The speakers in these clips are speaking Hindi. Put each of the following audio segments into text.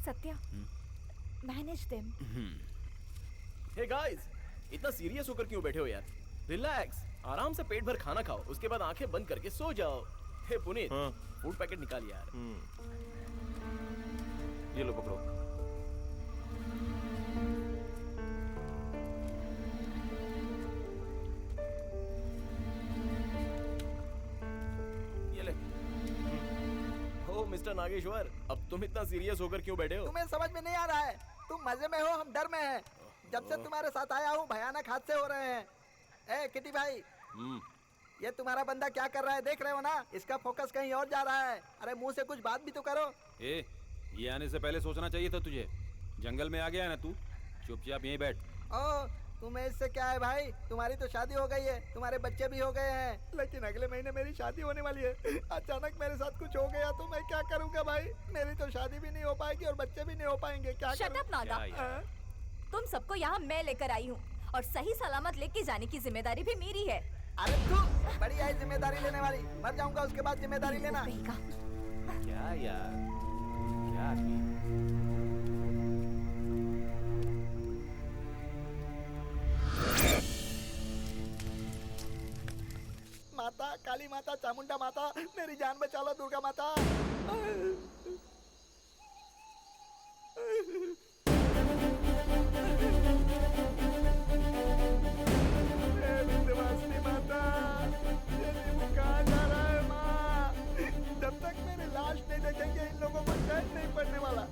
Satya, manage them. Hey guys, इतना सीरियस होकर क्यों बैठे हो यार? रिलैक्स, आराम से पेट भर खाना खाओ, उसके बाद आंखें बंद करके सो जाओ। हे पुनीत, फूड पैकेट निकाल यार। ये लो पकड़ो। ये ले। हो मिस्टर नागेश्वर, अब तुम इतना सीरियस होकर क्यों बैठे हो? तुम्हें समझ में नहीं आ रहा है? तुम मजे में हो, हम डर में हैं। जब से तुम्हारे साथ आया हूँ भयानक हादसे हो रहे हैं। ए किटी भाई, ये तुम्हारा बंदा क्या कर रहा है देख रहे हो ना? इसका फोकस कहीं और जा रहा है। अरे मुंह से कुछ बात भी तो करो। ये आने से पहले सोचना चाहिए था तुझे। जंगल में आ गया है ना तू, चुपचाप यहीं बैठ। ओ, तुम्हें इससे क्या है भाई? तुम्हारी तो शादी हो गई है, तुम्हारे बच्चे भी हो गए हैं, लेकिन अगले महीने मेरी शादी होने वाली है। अचानक मेरे साथ कुछ हो गया तो मैं क्या करूँगा भाई? मेरी तो शादी भी नहीं हो पाएगी और बच्चे भी नहीं हो पाएंगे। क्या करूँ? तुम सबको यहाँ मैं लेकर आई हूँ और सही सलामत लेके जाने की जिम्मेदारी भी मेरी है। अरे तू बड़ी है जिम्मेदारी लेने वाली। मर जाऊंगा उसके बाद जिम्मेदारी लेना। क्या यार, क्या माता, काली माता, चामुंडा माता, मेरी जान बचा लो दुर्गा माता। विंध्यवासिनी माता, तेरी मुँह कहाँ जा रहा है माँ? जब तक मेरी लाश नहीं देखेंगे इन लोगों को चैन नहीं पड़ने वाला।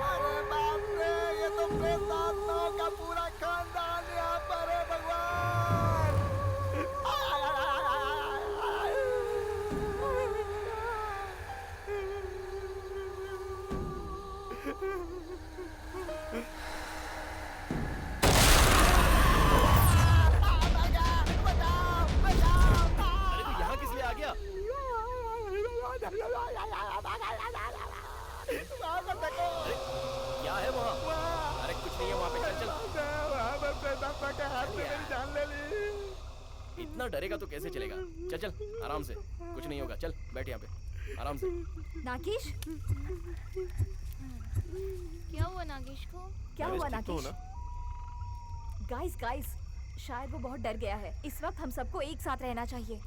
अरे बाप रे, ये तो प्रेतात्माओं का पूरा खानदान यहाँ पर है भगवान। अरे तू यहाँ किस लिए आ गया? अरे क्या है वहाँ? अरे कुछ नहीं है वहाँ पे, चल चल। जान ले ली। इतना डरेगा तो कैसे चलेगा? चल चल आराम से, कुछ नहीं होगा। चल बैठ यहाँ पे आराम से। नागेश, क्या हुआ नागेश को? क्या हुआ नागेश? गाइस गाइस, शायद वो बहुत डर गया है। इस वक्त हम सबको एक साथ रहना चाहिए।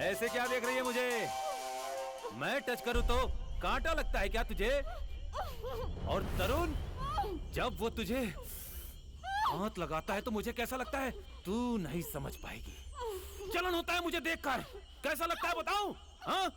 ऐसे क्या देख रही है मुझे? मैं टच करूं तो कांटा लगता है क्या तुझे? और तरुण, जब वो तुझे हाथ लगाता है तो मुझे कैसा लगता है तू नहीं समझ पाएगी। जलन होता है मुझे देखकर। कैसा लगता है बताऊं? हाँ?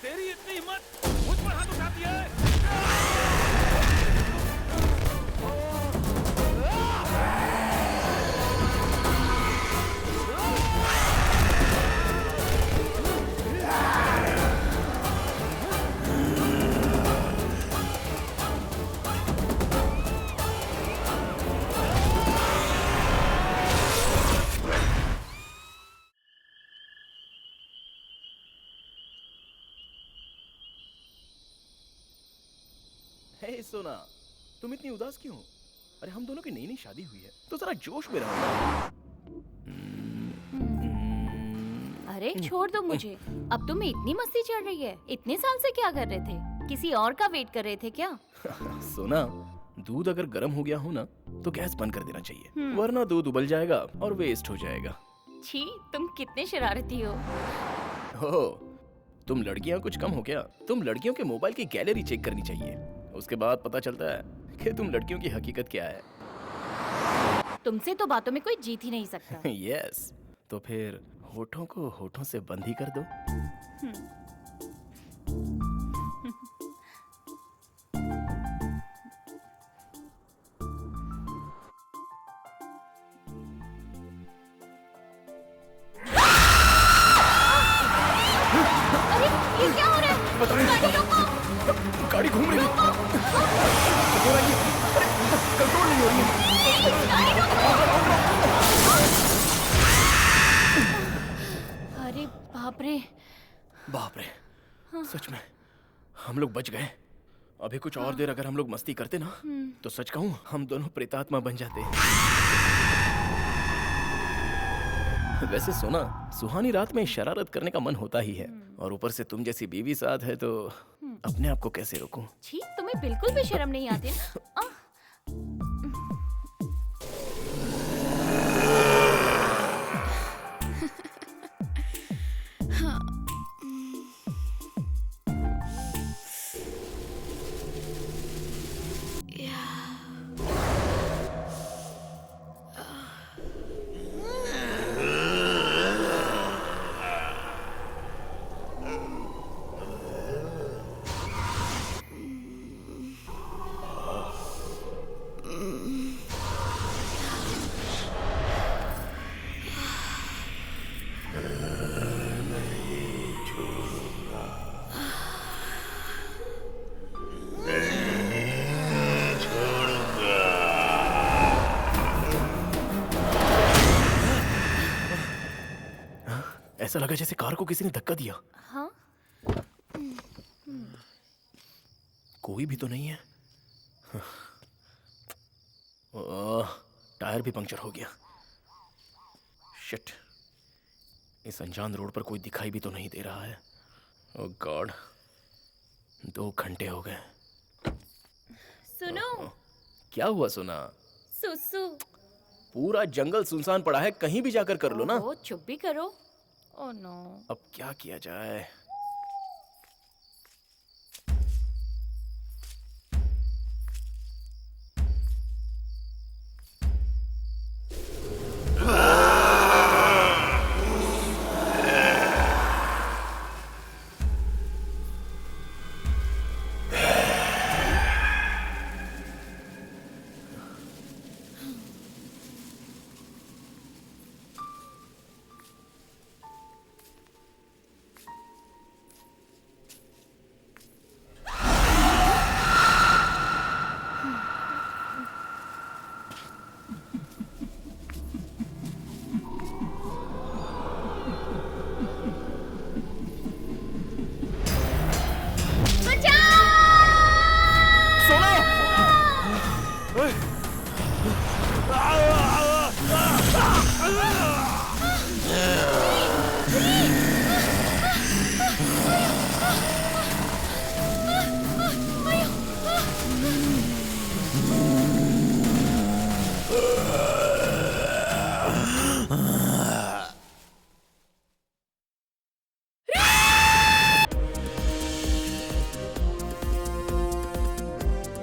तेरी इतनी हिम्मत मुझ पर हाथ उठाती है? सोना, तुम इतनी उदास क्यों हो? अरे हम दोनों की नई नई शादी हुई है, तो जरा जोश में रहो। अरे छोड़ दो मुझे। अब तुम्हें इतनी मस्ती चढ़ रही है। इतने साल से क्या कर रहे थे? किसी और का वेट कर रहे थे क्या? सोना, दूध अगर गर्म हो गया हो ना तो गैस बंद कर देना चाहिए, वरना दूध उबल जाएगा और वेस्ट हो जाएगा। छी, तुम कितने शरारती हो। हो, तुम लड़कियां कुछ कम हो क्या? तुम लड़कियों के मोबाइल की गैलरी चेक करनी चाहिए, उसके बाद पता चलता है कि तुम लड़कियों की हकीकत क्या है। तुमसे तो बातों में कोई जीत ही नहीं सकता। यस, तो फिर होठों को होठों से बंद ही कर दो। अरे ये क्या हो रहा है? गाड़ी रोको। गाड़ी घूम रही है। कंट्रोल नहीं हो रही है। गाड़ी रोको। अरे बाप रे। बाप रे, सच में हम लोग बच गए। अभी कुछ और देर अगर हम लोग मस्ती करते ना तो सच कहूं हम दोनों प्रेतात्मा बन जाते। वैसे सोना, सुहानी रात में शरारत करने का मन होता ही है, और ऊपर से तुम जैसी बीवी साथ है तो अपने आप को कैसे रोकूं? छी, तुम्हें बिल्कुल भी शर्म नहीं आती। ऐसा लगा जैसे कार को किसी ने धक्का दिया। हाँ? कोई भी तो नहीं है। टायर भी पंक्चर हो गया। शिट, इस अनजान रोड पर कोई दिखाई भी तो नहीं दे रहा है। ओह गॉड, 2 घंटे हो गए। सुनो। क्या हुआ सोना? सुसु। पूरा जंगल सुनसान पड़ा है, कहीं भी जाकर कर लो ना। ओ, चुप भी करो। Oh no. अब क्या किया जाए?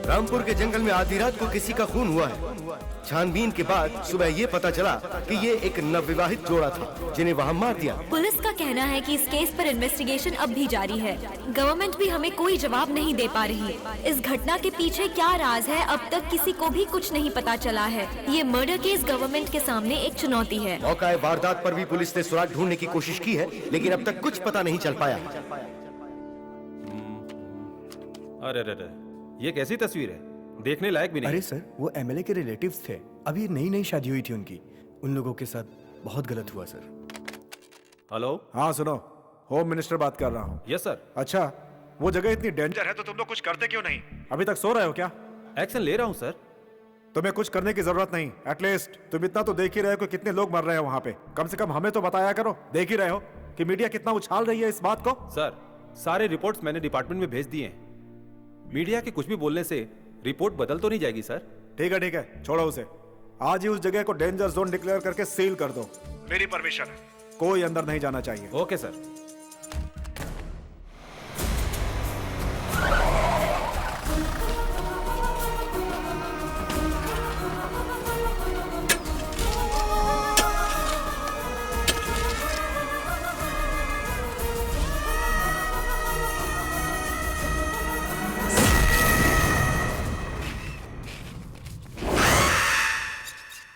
रामपुर के जंगल में आधी रात को किसी का खून हुआ है। छानबीन के बाद सुबह ये पता चला कि ये एक नवविवाहित जोड़ा था जिन्हें वहाँ मार दिया। पुलिस का कहना है कि इस केस पर इन्वेस्टिगेशन अब भी जारी है। गवर्नमेंट भी हमें कोई जवाब नहीं दे पा रही। इस घटना के पीछे क्या राज है, अब तक किसी को भी कुछ नहीं पता चला है। ये मर्डर केस गवर्नमेंट के सामने एक चुनौती है। मौका वारदात पर भी पुलिस ने सुराग ढूंढने की कोशिश की है, लेकिन अब तक कुछ पता नहीं चल पाया। अरे अरे, ये कैसी तस्वीर है? देखने लायक भी नहीं। अरे सर, वो एमएलए के रिलेटिव्स थे। अभी नई नई शादी हुई थी उनकी। उन लोगों के साथ बहुत गलत हुआ सर। हेलो। हाँ सुनो, होम मिनिस्टर बात कर रहा हूँ। Yes sir. अच्छा, वो जगह इतनी डेंजर है तो तुम लोग कुछ करते क्यों नहीं? अभी तक सो रहे हो क्या? एक्शन ले रहा हूँ सर। तुम्हें कुछ करने की जरूरत नहीं। एटलीस्ट तुम इतना तो देख ही रहे हो कि कितने लोग मर रहे हैं वहां पे। कम से कम हमें तो बताया करो। देख ही रहे हो कि मीडिया कितना उछाल रही है इस बात को। सर, सारे रिपोर्ट्स मैंने डिपार्टमेंट में भेज दिए हैं। मीडिया के कुछ भी बोलने से रिपोर्ट बदल तो नहीं जाएगी सर? ठीक है, छोड़ो उसे। आज ही उस जगह को डेंजर जोन डिक्लेयर करके सील कर दो। मेरी परमिशन है, कोई अंदर नहीं जाना चाहिए। Okay sir.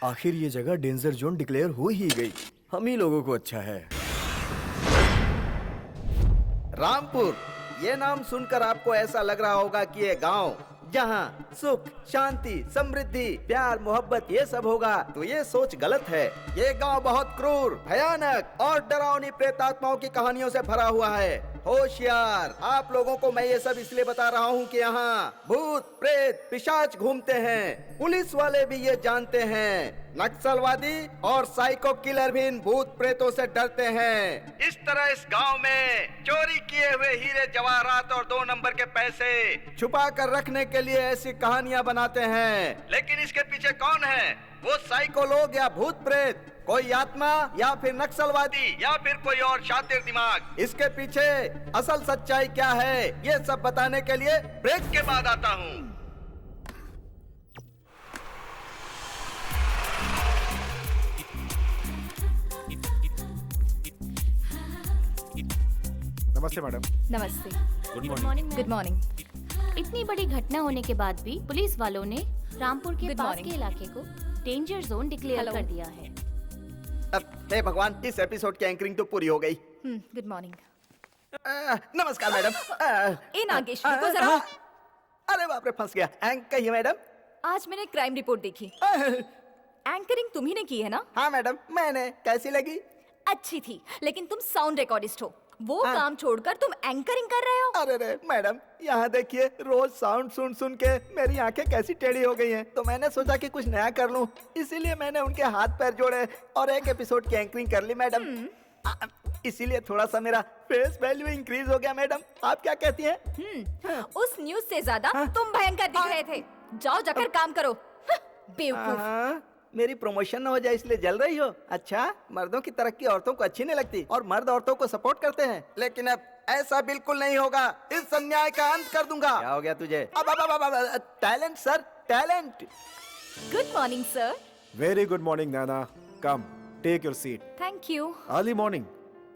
आखिर ये जगह डेंजर जोन डिक्लेयर हो ही गई। हम ही लोगों को अच्छा है। रामपुर, ये नाम सुनकर आपको ऐसा लग रहा होगा कि ये गांव जहाँ सुख, शांति, समृद्धि, प्यार, मोहब्बत ये सब होगा, तो ये सोच गलत है। ये गांव बहुत क्रूर, भयानक और डरावनी प्रेतात्माओं की कहानियों से भरा हुआ है। होशियार, आप लोगों को मैं ये सब इसलिए बता रहा हूँ कि यहाँ भूत, प्रेत, पिशाच घूमते हैं। पुलिस वाले भी ये जानते हैं। नक्सलवादी और साइको किलर भी इन भूत प्रेतों से डरते हैं। इस तरह इस गांव में चोरी किए हुए हीरे, जवाहरात और 2 नंबर के पैसे छुपा कर रखने के लिए ऐसी कहानियाँ बनाते हैं। लेकिन इसके पीछे कौन है? वो साइको लोग या भूत प्रेत, कोई आत्मा या फिर नक्सलवादी या फिर कोई और शातिर दिमाग। इसके पीछे असल सच्चाई क्या है, ये सब बताने के लिए ब्रेक के बाद आता हूँ। नमस्ते मैडम। नमस्ते। Good morning. Good morning. इतनी बड़ी घटना होने के बाद भी पुलिस वालों ने रामपुर के Good पास morning. के इलाके को डेंजर जोन डिक्लेयर Hello. कर दिया है। हे भगवान, इस एपिसोड की एंकरिंग तो पूरी हो गई। Good morning. नमस्कार मैडम। ए नागेश, रुको जरा। अरे बाप रे, फंस गया। कहिए मैडम। आज मैंने क्राइम रिपोर्ट देखी। एंकरिंग तुम्ही ने की है ना? हाँ मैडम, मैंने। कैसी लगी? अच्छी थी, लेकिन तुम साउंड रिकॉर्डिस्ट हो। वो काम छोड़कर तुम एंकरिंग कर रहे हो। अरे रे मैडम, यहाँ देखिए, रोज साउंड सुन सुन के मेरी आंखें कैसी टेढ़ी हो गई हैं। तो मैंने सोचा कि कुछ नया कर लूं, इसीलिए मैंने उनके हाथ पैर जोड़े और एक एपिसोड की एंकरिंग कर ली मैडम। इसीलिए थोड़ा सा मेरा फेस वैल्यू इंक्रीज हो गया मैडम। आप क्या कहती हैं? उस न्यूज से ज्यादा तुम भयंकर दिख रहे थे। जाओ जाकर काम करो। बेवकूफ। मेरी प्रमोशन न हो जाए इसलिए जल रही हो? अच्छा, मर्दों की तरक्की औरतों को अच्छी नहीं लगती और मर्द औरतों को सपोर्ट करते हैं। लेकिन अब ऐसा बिल्कुल नहीं होगा। इस अन्याय का अंत कर दूंगा। क्या हो गया तुझे? अब talent sir, talent. Good morning sir. Very good morning Naina. Come, take your seat. Thank you. Early morning,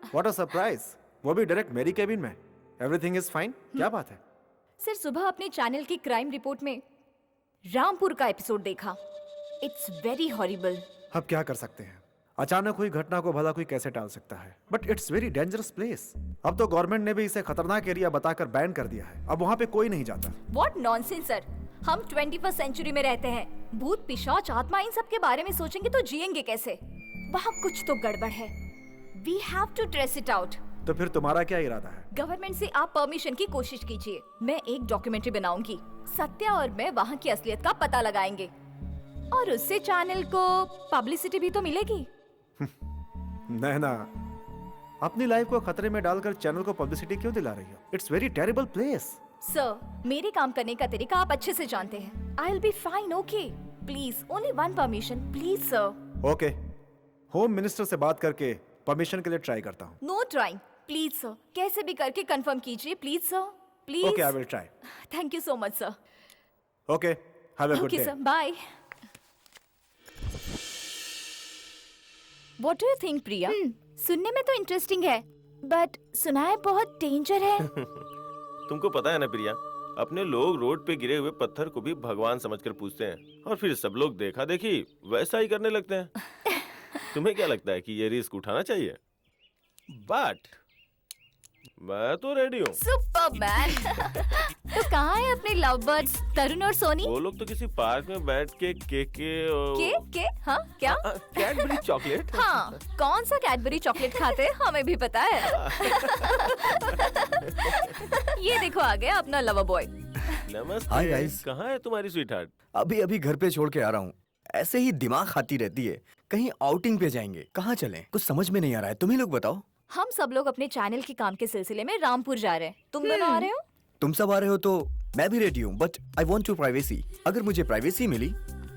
what a surprise. वो भी डायरेक्ट मेरी केबिन में। Everything is fine? क्या बात है? सर, सुबह अपने चैनल की क्राइम रिपोर्ट में रामपुर का एपिसोड देखा। It's very horrible. अब क्या कर सकते हैं, अचानक हुई घटना को भला कोई कैसे टाल सकता है? But it's very dangerous place. अब तो गवर्नमेंट ने भी इसे खतरनाक एरिया बताकर बैन कर दिया है। अब वहाँ पे कोई नहीं जाता। व्हाट नॉनसेंस सर, हम 21st सेंचुरी में रहते हैं। भूत, पिशाच, आत्मा, इन सब के बारे में सोचेंगे तो जिएंगे कैसे? वहाँ कुछ तो गड़बड़ है। We have to trace it out. तो फिर तुम्हारा क्या इरादा है? गवर्नमेंट से आप परमिशन की कोशिश कीजिए। मैं एक डॉक्यूमेंट्री बनाऊंगी। सत्य और मैं वहाँ की असलियत का पता लगाएंगे और उससे चैनल को पब्लिसिटी भी तो मिलेगी। नैना, अपनी लाइफ को खतरे में डालकर चैनल को पब्लिसिटी क्यों दिला रही हो? It's very terrible place. Sir, मेरे काम करने का तरीका आप अच्छे से जानते हैं। I will be fine, okay? Please, only one permission, please sir. Okay, home minister से बात करके परमिशन के लिए ट्राई करता हूँ। No trying, please sir. कैसे भी करके कंफर्म कीजिए, please sir, please. Okay, I will try. Thank you so much sir. Okay, have a good okay day. Sir, bye. What do you think, Priya? सुनने में तो इंटरेस्टिंग है, बट सुना है बहुत डेंजर है। तुमको पता है ना प्रिया, अपने लोग रोड पे गिरे हुए पत्थर को भी भगवान समझकर पूजते हैं और फिर सब लोग देखा देखी वैसा ही करने लगते हैं। तुम्हें क्या लगता है कि ये रिस्क उठाना चाहिए? बट मैं तो रेडी हूँ। सुपरमैन। तो कहाँ है अपने लव बर्ड्स तरुण और सोनी? वो लोग तो किसी पार्क में बैठ के के हाँ क्या? Cadbury chocolate. हाँ, कौन सा कैडबरी चॉकलेट खाते हैं हमें भी पता है। ये देखो आ गया अपना लवर बॉय। नमस्ते। Hi guys. कहाँ है तुम्हारी स्वीटहार्ट? अभी घर पे छोड़ के आ रहा हूँ। ऐसे ही दिमाग खाती रहती है। कहीं आउटिंग पे जाएंगे, कहाँ चलें? कुछ समझ में नहीं आ रहा है, तुम ही लोग बताओ। हम सब लोग अपने चैनल के काम के सिलसिले में रामपुर जा रहे हैं। तुम दोनों आ रहे हो? तुम सब आ रहे हो तो मैं भी रेडी हूँ, but I want to privacy. अगर मुझे प्राइवेसी मिली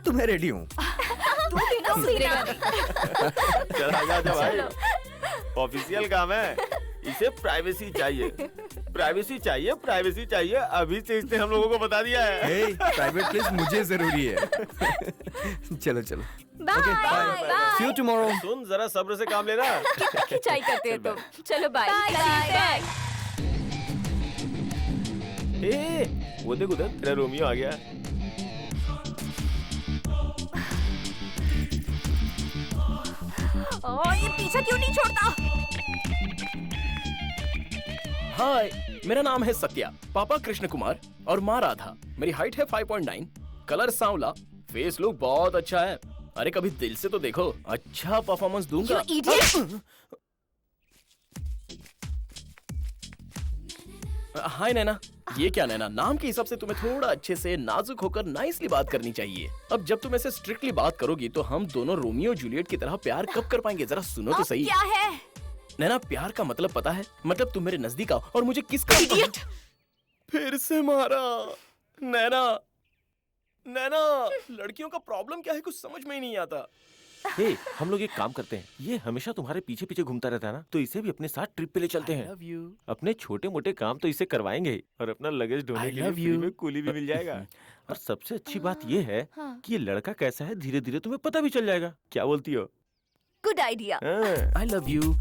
तो मैं रेडी हूँ। चल आजा भाई, ऑफिशियल काम है। इसे प्राइवेसी चाहिए, प्राइवेसी चाहिए, प्राइवेसी चाहिए। अभी से इसने हम लोगों को बता दिया है। प्राइवेट प्लेस मुझे जरूरी है। चलो चलो, बाय। See you tomorrow. सुन, जरा सब्र से काम लेना। कितना खिंचाई करते हो तुम। चलो बाय बाय। वो देख उधर तेरा रोमियो आ गया। ये पीछा क्यों नहीं छोड़ता? हाय, मेरा नाम है सत्या, पापा कृष्ण कुमार और माँ राधा। मेरी हाइट है 5.9, कलर सांवला, फेस लुक बहुत अच्छा है। अरे कभी दिल से तो देखो, अच्छा परफॉर्मेंस दूंगा। You idiot! हाय नैना। ये क्या नैना, नाम के हिसाब से तुम्हें थोड़ा अच्छे से नाजुक होकर नाइसली बात करनी चाहिए। अब जब तुम ऐसे स्ट्रिक्टली बात करोगी तो हम दोनों रोमियो जूलियट की तरह प्यार कब कर पाएंगे? जरा सुनो तो सही। क्या है? नैना, प्यार का मतलब पता है? मतलब तुम मेरे नजदीक आओ और मुझे किसका Idiot! फिर से मारा। नैना, नैना, लड़कियों का प्रॉब्लम क्या है कुछ समझ में ही नहीं आता। हे, हम लोग एक काम करते हैं, ये हमेशा तुम्हारे पीछे पीछे घूमता रहता है ना, तो इसे भी अपने साथ ट्रिप पे ले चलते हैं। अपने छोटे मोटे काम तो इसे करवाएंगे ही, और अपना लगेज ढोने के लिए फ्री में कूली भी मिल जाएगा। और सबसे अच्छी बात ये है कि ये लड़का कैसा है धीरे धीरे तुम्हें पता भी चल जाएगा। क्या बोलती हो? Good idea. I love you।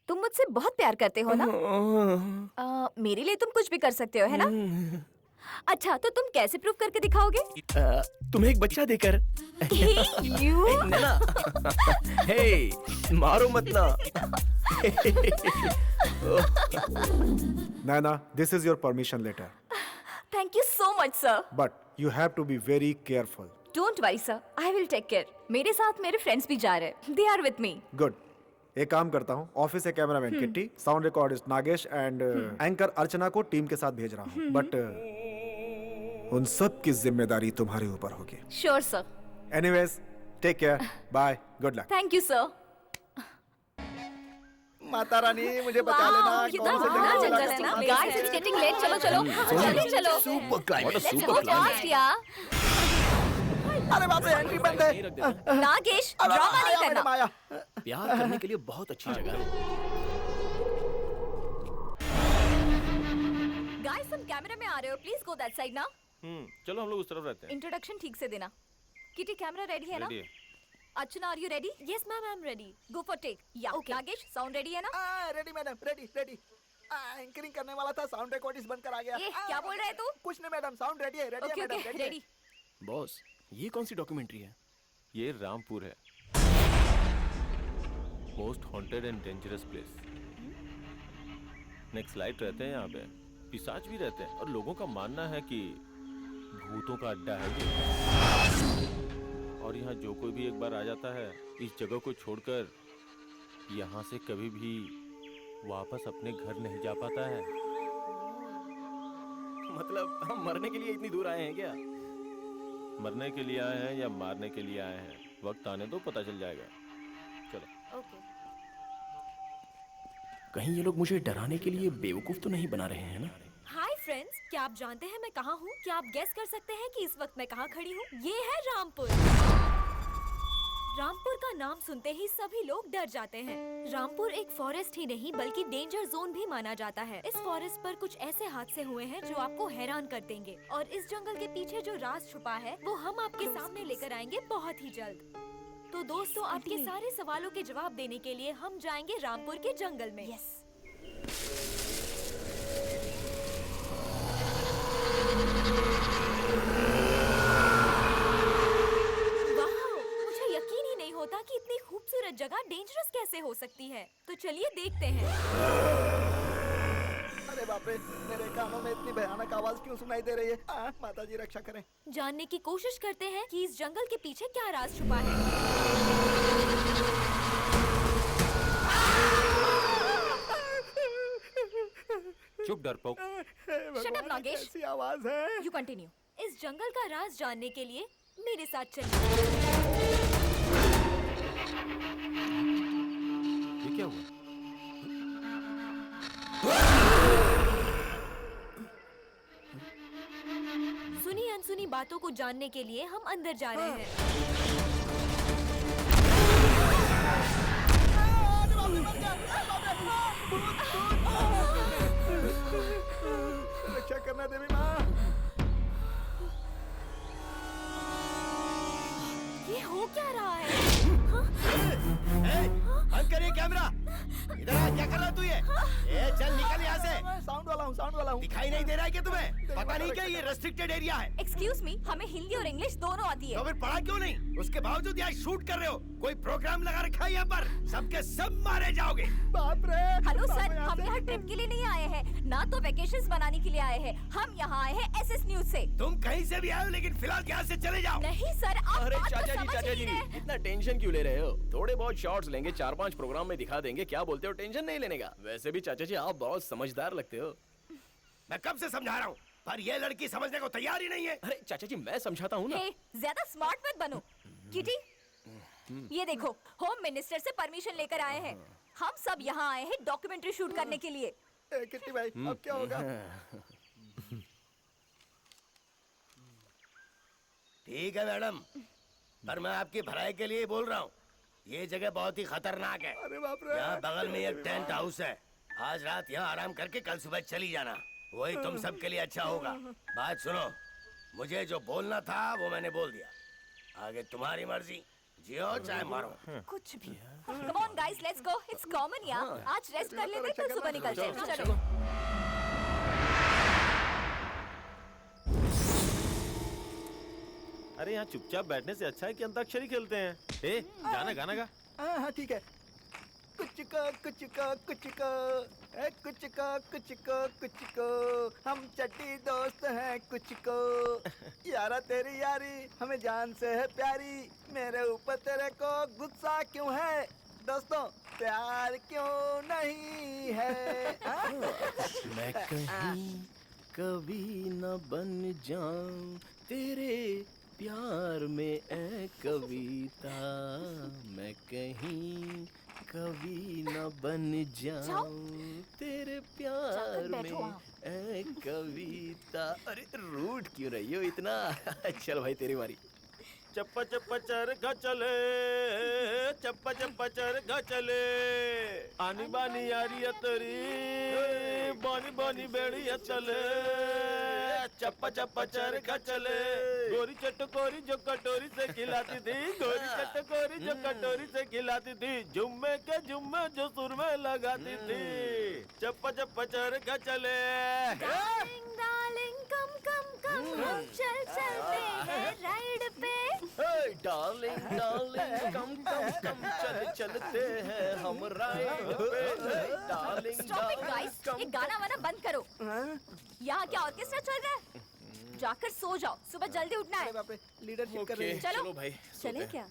तुम मुझसे बहुत प्यार करते हो ना? मेरे लिए तुम कुछ भी कर सकते हो, है ना? अच्छा, तो तुम कैसे प्रूव करके दिखाओगे? तुम्हें एक बच्चा देकर। You? नैना, हे, मारो मत ना। Nana, this is your permission letter. Thank you so much, sir. But you have to be very careful. Don't worry, sir. I will take care. मेरे साथ मेरे फ्रेंड्स भी जा रहे हैं. They are with me. Good. एक काम करता हूँ, ऑफिस से cameraman Kitty, sound recordist Nagesh and anchor Archana को टीम के साथ भेज रहा हूँ। बट उन सब की जिम्मेदारी तुम्हारे ऊपर होगी। Sure, sir. Anyways, take care, bye, good luck. Thank you, sir. Mata Rani मुझे बचा लेना। कितना कौन से बड़ा जंगल जंगल में है ना? जाना है? Guys, it's getting late. चलो चलो. जल्दी चलो. Super climax. Let's go fast, यार. अरे बाप रे, एंट्री बंद है। नागेश, ड्रामा नहीं करना. माया। प्यार करने के लिए बहुत अच्छी जगह है। Guys, तुम कैमरा में आ रहे हो. Please go that side now. चलो हम लोग उस तरफ रहते हैं। इंट्रोडक्शन ठीक से देना. किटी, कैमरा रेडी है ना? रेडी है। अर्चना, are you ready? Yes, ma'am, I'm ready. Go for take. Yeah. Okay. Nagesh, sound ready है ना? Ready madam, ready ready. Anchoring करने वाला था, साउंड रिकॉर्डिस्ट बनकर आ गया। ये क्या बोल रहा है तू? कुछ नहीं मैडम, साउंड रेडी है, रेडी है Okay, मैडम, okay, रेडी है। ready. बॉस, ये कौन सी डॉक्यूमेंट्री है? ये रामपुर है, most haunted and dangerous place. Next light रहते हैं यहाँ पे, पिशाच भी रहते हैं, और लोगों का मानना है कि भूतों का अड्डा है ये। और यहाँ जो कोई भी एक बार आ जाता है, इस जगह को छोड़कर यहाँ से कभी भी वापस अपने घर नहीं जा पाता है। मतलब हम मरने के लिए इतनी दूर आए हैं क्या? मरने के लिए आए हैं या मारने के लिए आए हैं, वक्त आने दो पता चल जाएगा। चलो। Okay. कहीं ये लोग मुझे डराने के लिए बेवकूफ तो नहीं बना रहे हैं ना? हाय फ्रेंड्स, क्या आप जानते हैं मैं कहाँ हूँ? क्या आप गेस कर सकते हैं कि इस वक्त मैं कहाँ खड़ी हूँ? ये है रामपुर। रामपुर का नाम सुनते ही सभी लोग डर जाते हैं। रामपुर एक फॉरेस्ट ही नहीं बल्कि डेंजर जोन भी माना जाता है। इस फॉरेस्ट पर कुछ ऐसे हादसे हुए हैं जो आपको हैरान कर देंगे, और इस जंगल के पीछे जो राज छुपा है वो हम आपके सामने लेकर आएंगे बहुत ही जल्द। तो दोस्तों, आपके सारे सवालों के जवाब देने के लिए हम जाएंगे रामपुर के जंगल में। वाह, जगह डेंजरस कैसे हो सकती है? तो चलिए देखते हैं। अरे बाप रे, मेरे कानों में इतनी भयानक आवाज क्यों सुनाई दे रही है? माता जी रक्षा करें। जानने की कोशिश करते हैं कि इस जंगल के पीछे क्या राज छुपा है। चुप डरपोक। Shut up, Nagesh. कैसी आवाज है? You continue. इस जंगल का राज जानने के लिए मेरे साथ चलिए। ये क्या हुआ? सुनी अनसुनी बातों को जानने के लिए हम अंदर जा रहे हैं। रक्षा करना देवी माँ। ये हो क्या रहा है? बंद करिए कैमरा। इधर आ, क्या कर रहा तू ये? चल निकल यहाँ से। साउंड वाला हूँ। दिखाई नहीं दे रहा है क्या तुम्हें? पता नहीं क्या ये रेस्ट्रिक्टेड एरिया है? Excuse me, हमें हिंदी और इंग्लिश दोनों आती है। तो फिर पढ़ा क्यों नहीं? उसके बावजूद यहाँ शूट कर रहे हो। कोई प्रोग्राम लगा रखा है यहाँ पर? सबके सब मारे जाओगे। बाप रे। हेलो सर, हम यहाँ ट्रिप के लिए नहीं आए हैं, ना तो वेकेशंस बनाने के लिए आए हैं। हम यहाँ आए हैं एसएस न्यूज से। तुम कहीं से भी आए हो, लेकिन फिलहाल यहाँ से चले जाओ। नहीं सर, आप अरे बात तो चाचा समझ जी ही नहीं रहे। इतना टेंशन क्यों ले रहे हो? थोड़े बहुत शॉट्स लेंगे, 4-5 प्रोग्राम में दिखा देंगे। क्या बोलते हो? टेंशन नहीं लेने का। वैसे भी चाचा जी आप बहुत समझदार लगते हो। मैं कब से समझा रहा हूँ, पर ये लड़की समझने को तैयार ही नहीं है। अरे चाचा जी मैं समझाता हूँ ना। हे, ज्यादा स्मार्ट मत बनो। किटी, ये देखो, होम मिनिस्टर से परमिशन लेकर आए हैं। हम सब यहाँ आए हैं डॉक्यूमेंट्री शूट करने के लिए। किट्टी भाई, अब क्या होगा? ठीक है मैडम, पर मैं आपकी भलाई के लिए बोल रहा हूँ, ये जगह बहुत ही खतरनाक है। अरे बाप रे। यहाँ बगल में एक टेंट हाउस है। आज रात यहाँ आराम करके कल सुबह चली जाना, वही तुम सबके लिए अच्छा होगा। बात सुनो, मुझे जो बोलना था वो मैंने बोल दिया। आगे तुम्हारी मर्जी, जियो चाहे मारो। कुछ भी। Come on guys, let's go. It's common यार। आज रेस्ट कर लेते हैं, कल सुबह निकलते हैं। चलो। अरे यहाँ चुपचाप बैठने से अच्छा है कि अंताक्षरी खेलते हैं। ए, गाना गाना गा। हाँ ठीक है। कुछ को हम चट्टी दोस्त हैं कुछ को। यारा तेरी यारी हमें जान से है प्यारी, मेरे ऊपर तेरे को गुस्सा क्यों है? दोस्तों प्यार क्यों नहीं है? मैं कहीं कभी न बन जाऊं तेरे प्यार में ए कविता। मैं कहीं कभी न बन जाऊं तेरे प्यार में ए कविता। अरे रूठ क्यों रही हो इतना? चल भाई तेरी बारी। चप्पा चप्पा चरखा चले, चप्पा चप्पा चरखा चले, आनी बानी यारी अतरी, बानी बानी बेड़िया चले। चप्पा चप्पा चरखा चले, गोरी चटकोरी जो कटोरी से खिलाती थी, गोरी चटकोरी जो कटोरी से खिलाती थी, जुम्मे के जुम्मे जो सुर में लगाती थी। चप्पा चप्पा चरखा चले। डार्लिंग डार्लिंग कम कम कम, हम चल चलते हैं राइड पे। डार्लिंग डार्लिंग कम कम कम चल चलते हैं हम राइड पे। डार्लिंग Stop it guys, ये गाना वाना बंद करो। यहाँ क्या ऑर्केस्ट्रा चल रहा है? जाकर सो जाओ, सुबह जल्दी उठना है। लीडरशिप कर रही है। चलो भाई चले क्या?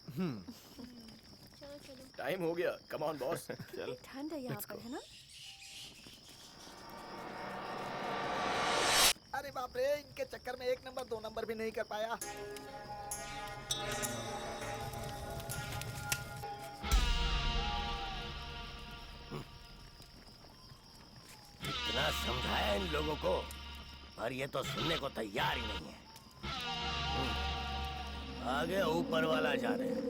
टाइम हो गया। Come on boss. चल। ठंड है यहाँ पर, है ना? अरे बाप रे, इनके चक्कर में 1 नंबर 2 नंबर भी नहीं कर पाया। इतना समझाया इन लोगों को, पर ये तो सुनने को तैयार ही नहीं है। आगे ऊपर वाला जा रहे हैं।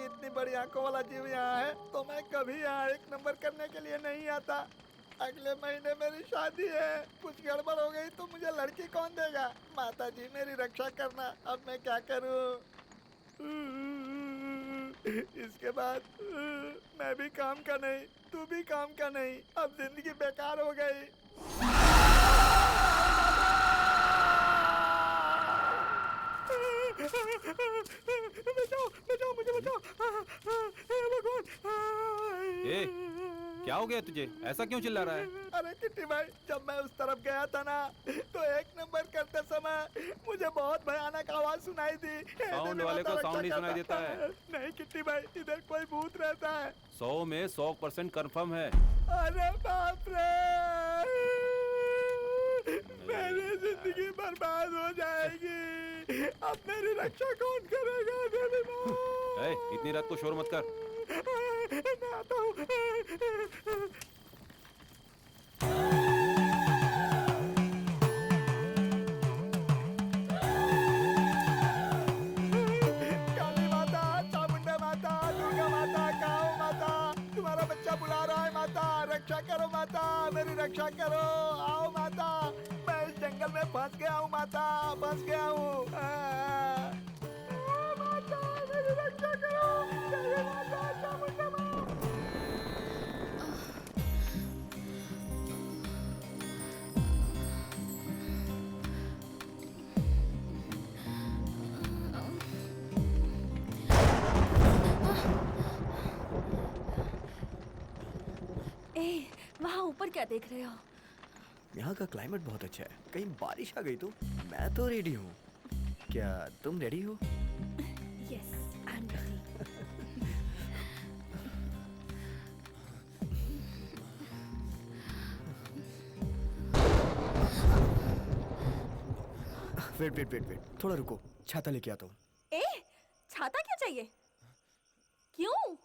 इतनी बड़ी आंखों वाला जीव यहाँ है तो मैं कभी यहाँ 1 नंबर करने के लिए नहीं आता। अगले महीने मेरी शादी है, कुछ गड़बड़ हो गई तो मुझे लड़की कौन देगा? माता जी मेरी रक्षा करना, अब मैं क्या करूँ? इसके बाद मैं भी काम का नहीं, तू भी काम का नहीं, अब जिंदगी बेकार हो गई। बचाओ बचाओ मुझे बचाओ, भगवान। ए, क्या हो गया तुझे? ऐसा क्यों चिल्ला रहा है? अरे किट्टी भाई, जब मैं उस तरफ गया था ना तो 1 नंबर करते समय मुझे बहुत भयानक आवाज सुनाई दी। साउंड वाले को साउंड नहीं सुनाई देता है। नहीं किट्टी भाई, इधर कोई भूत रहता है। 100 में 100% कंफर्म है। अरे बाप रे, मेरी जिंदगी बर्बाद हो जाएगी। अब मेरी रक्षा कौन करेगा? ए, इतनी रात को शोर मत कर। मैं आता हूँ। काली माता, चामुंडा माता, दुर्गा माता, काऊ माता, तुम्हारा बच्चा बुला रहा है। माता रक्षा करो, माता मेरी रक्षा करो। आओ माता, मैं इस जंगल में फंस गया हूँ। माता फंस गया हूँ। माता मेरी रक्षा करो। जय माता चामुंडा माता। ए, वहाँ ऊपर क्या देख रहे हो? यहाँ का क्लाइमेट बहुत अच्छा है, कहीं बारिश आ गई तो? मैं तो रेडी हूँ, क्या तुम रेडी हो? Yes, I am ready. Wait, थोड़ा रुको, छाता लेके आता हूँ। ए, छाता क्यों चाहिए? क्यों?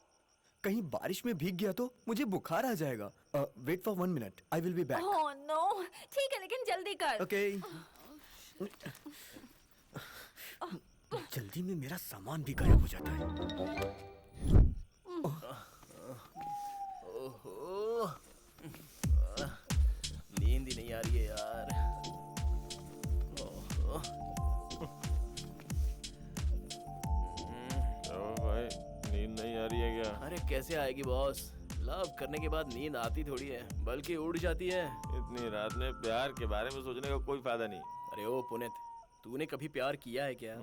कहीं बारिश में भीग गया तो मुझे बुखार आ जाएगा। Wait for 1 minute, I will be back. Oh no, ठीक है लेकिन जल्दी कर। ओके। जल्दी में मेरा सामान भी गायब हो जाता है। ओहो, नींद ही नहीं आ रही है यार। ओहो। भाई नींद नहीं आ रही है क्या? अरे कैसे आएगी बॉस? लव करने के बाद नींद आती थोड़ी है, बल्कि उड़ जाती है। इतनी रात में प्यार के बारे में सोचने का कोई फायदा नहीं। अरे ओ पुनीत, तूने कभी प्यार किया है क्या?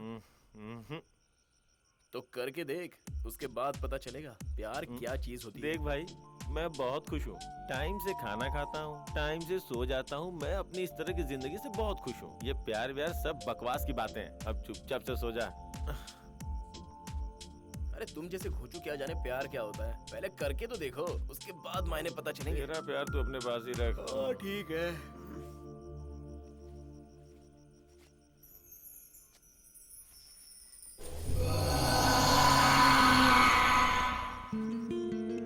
तो करके देख, उसके बाद पता चलेगा प्यार क्या चीज होती है। देख भाई, मैं बहुत खुश हूँ। टाइम से खाना खाता हूँ, टाइम से सो जाता हूँ। मैं अपनी इस तरह की जिंदगी से बहुत खुश हूँ। ये प्यार व्यार सब बकवास की बातें हैं। अब चुपचाप से सो जा। अरे तुम जैसे घोचू क्या जाने प्यार क्या होता है? पहले करके तो देखो, उसके बाद मायने पता चलेंगे। मेरा प्यार तू अपने पास ही रख। ठीक है।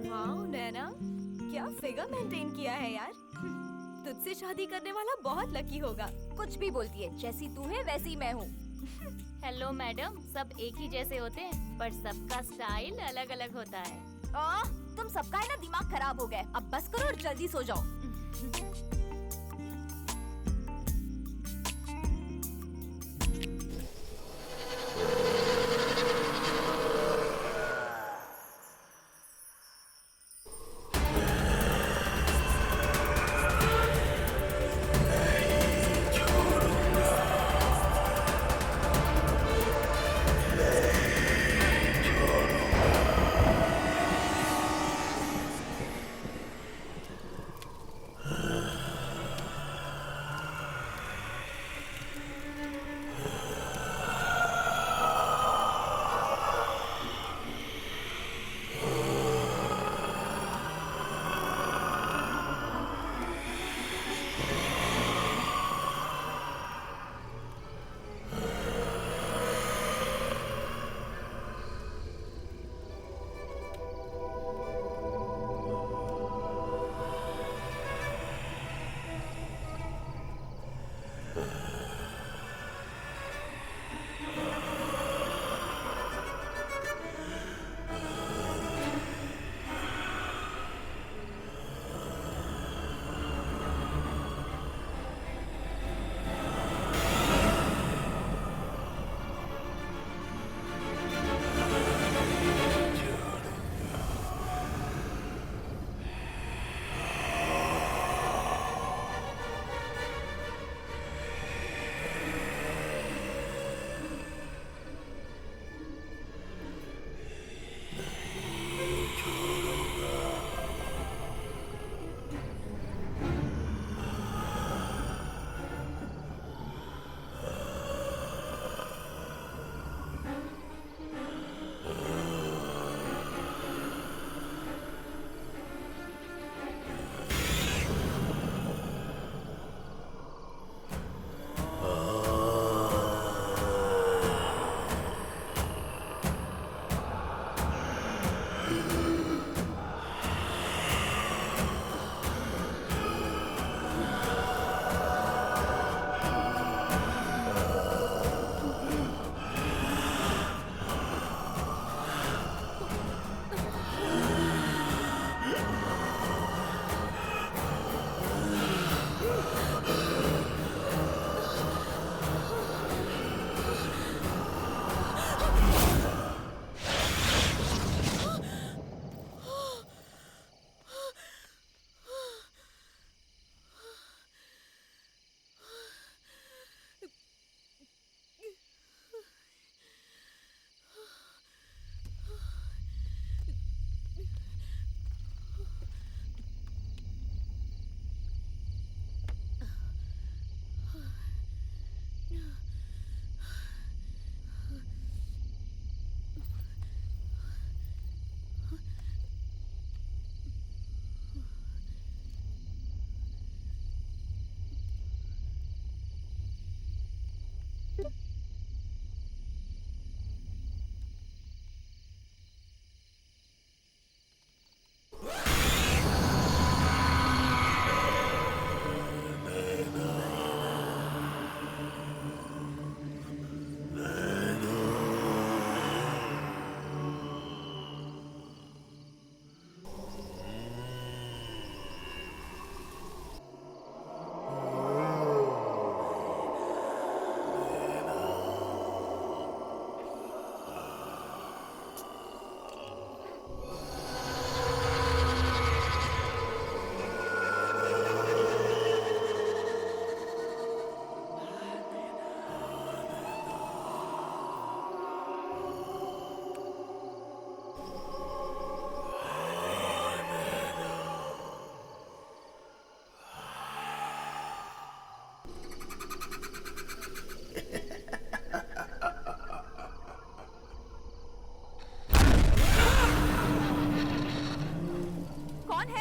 वाओ नैना, क्या फिगर मेंटेन किया है यार। तुझसे शादी करने वाला बहुत लकी होगा। कुछ भी बोलती है, जैसी तू है वैसी मैं हूँ। हेलो मैडम, सब एक ही जैसे होते हैं पर सबका स्टाइल अलग अलग होता है। तुम सबका है ना दिमाग खराब हो गया। अब बस करो और जल्दी सो जाओ।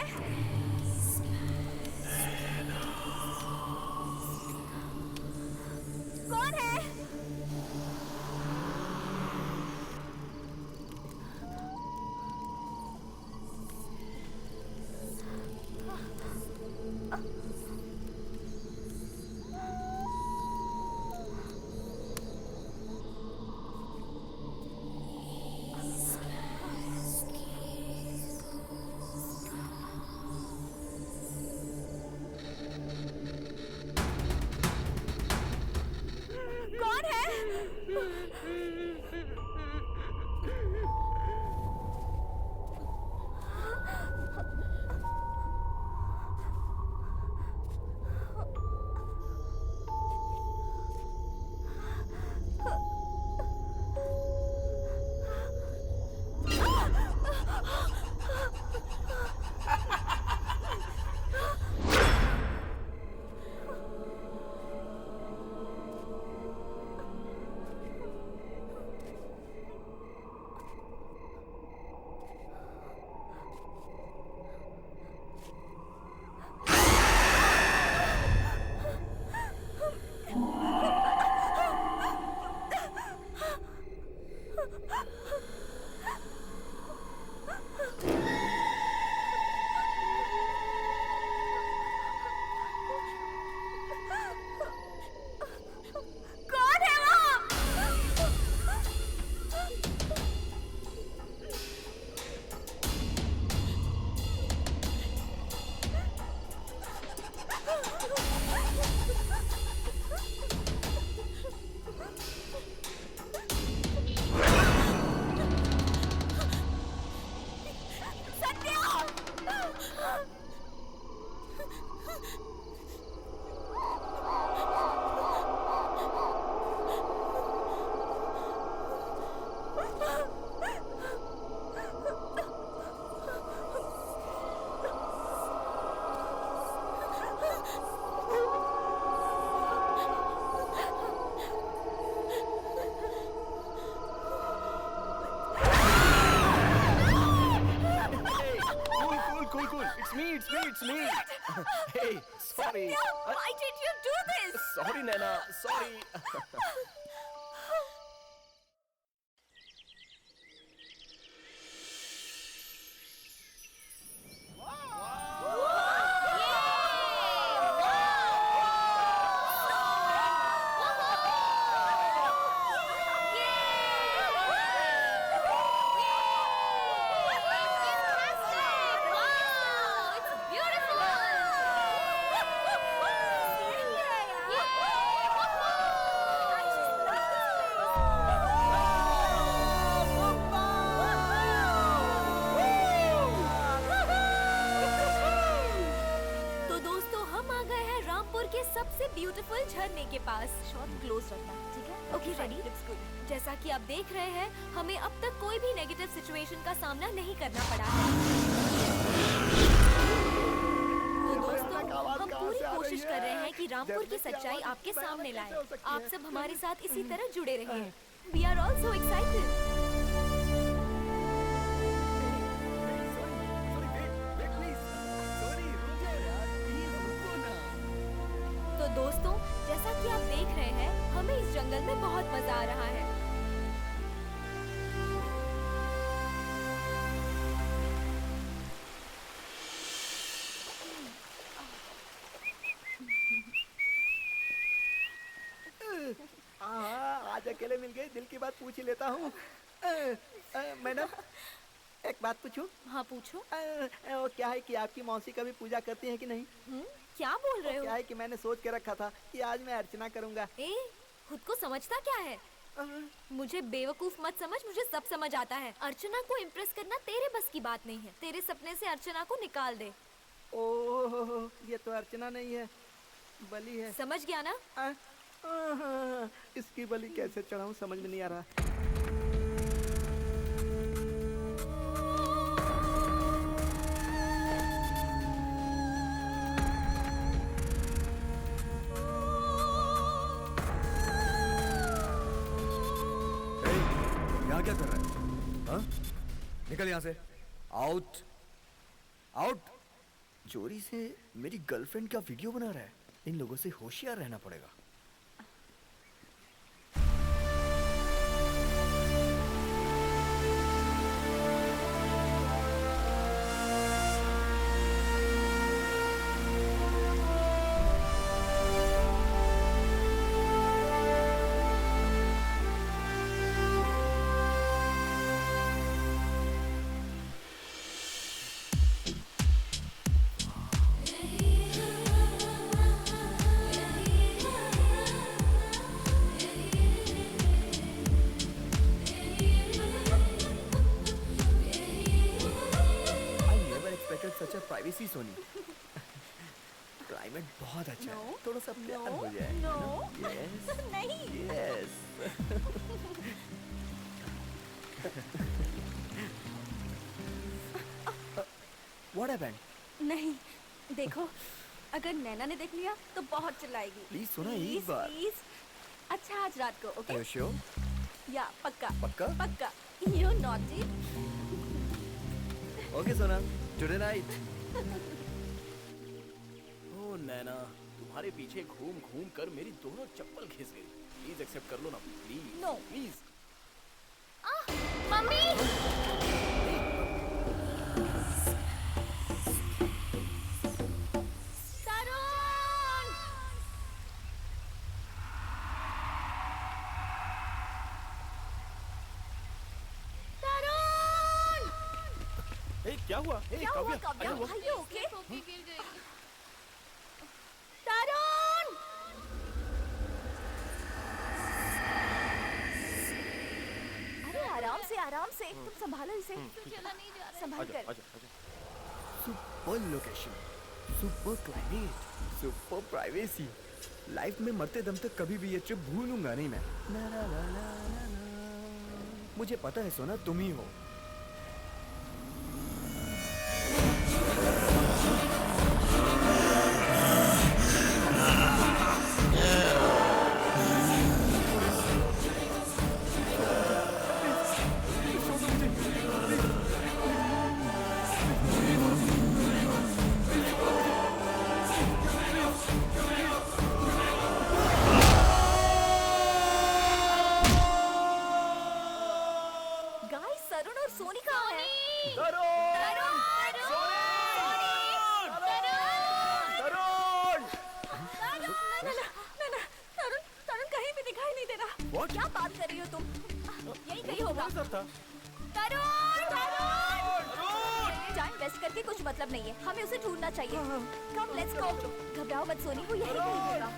है? कौन है? कौन है? कौन है वो? Cool. It's me. Hey, sorry. Why did you do this? Sorry, Naina. Sorry. सबसे ब्यूटीफुल झरने के पास। शॉट क्लोज रखना, ठीक है? Okay, ready? जैसा कि आप देख रहे हैं, हमें अब तक कोई भी नेगेटिव सिचुएशन का सामना नहीं करना पड़ा है। तो दोस्तों, हम पूरी कोशिश कर रहे हैं कि रामपुर की सच्चाई आपके सामने लाएं। आप सब हमारे साथ इसी तरह जुड़े रहिए। We are all so excited. तो दोस्तों, जैसा कि आप देख रहे हैं, हमें इस जंगल में बहुत मजा आ रहा है। आज अकेले मिल गए, दिल की बात पूछ ही लेता हूँ। मैडम, एक बात पूछूं? हाँ, पूछो। वो क्या है कि आपकी मौसी कभी पूजा करती है कि नहीं? क्या बोल रहे हो? क्या है कि मैंने सोच के रखा था कि आज मैं अर्चना करूंगा। खुद को समझता क्या है? मुझे बेवकूफ मत समझ, मुझे सब समझ आता है। अर्चना को इम्प्रेस करना तेरे बस की बात नहीं है। तेरे सपने से अर्चना को निकाल दे। ओह, ये तो अर्चना नहीं है, बलि है। समझ गया ना? इसकी बलि कैसे चढ़ाऊं समझ में नहीं आ रहा। यहाँ क्या कर रहा है? हाँ? निकल यहाँ से। Out, out. चोरी से मेरी गर्लफ्रेंड का वीडियो बना रहा है। इन लोगों से होशियार रहना पड़ेगा। सच अ प्राइवेसी सोनी। क्लाइमेट बहुत अच्छा है। थोड़ा सा प्यार हो जाए। यस नहीं। यस। What happened? नहीं, देखो अगर नैना ने देख लिया तो बहुत चिल्लाएगी। प्लीज सुना एक बार। प्लीज। अच्छा आज रात को, ओके? Are you sure? या पक्का। पक्का? पक्का। You naughty। ओके सोना, टुडे नाइट। ओ नैना, तुम्हारे पीछे घूम घूम कर मेरी दोनों चप्पल घिस गई। प्लीज एक्सेप्ट कर लो ना, please. No please. Mummy. Tarun! Tarun! ए, क्या हुआ? ए, क्या हुआ काव्या? Are you okay? तरुण! अरे आराम से तुम संभालो इसे। चला नहीं जा रहा। संभाल कर। Super location, super climate, super privacy. Life में मरते दम तक कभी भी ये ट्रिप भूलूंगा नहीं मैं। ना ना ना ना ना ना। मुझे पता है सोना, तुम ही हो। गाइस, तरुण और सोनी कहाँ हैं? तरुण कहीं भी दिखाई नहीं दे रहा। क्या बात कर रही हो तुम? यही कहीं होगा। टाइम वेस्ट करके कुछ मतलब नहीं है, हमें उसे ढूंढना चाहिए। Come let's go. घबराओ मत सोनी, वो यही कहीं होगा।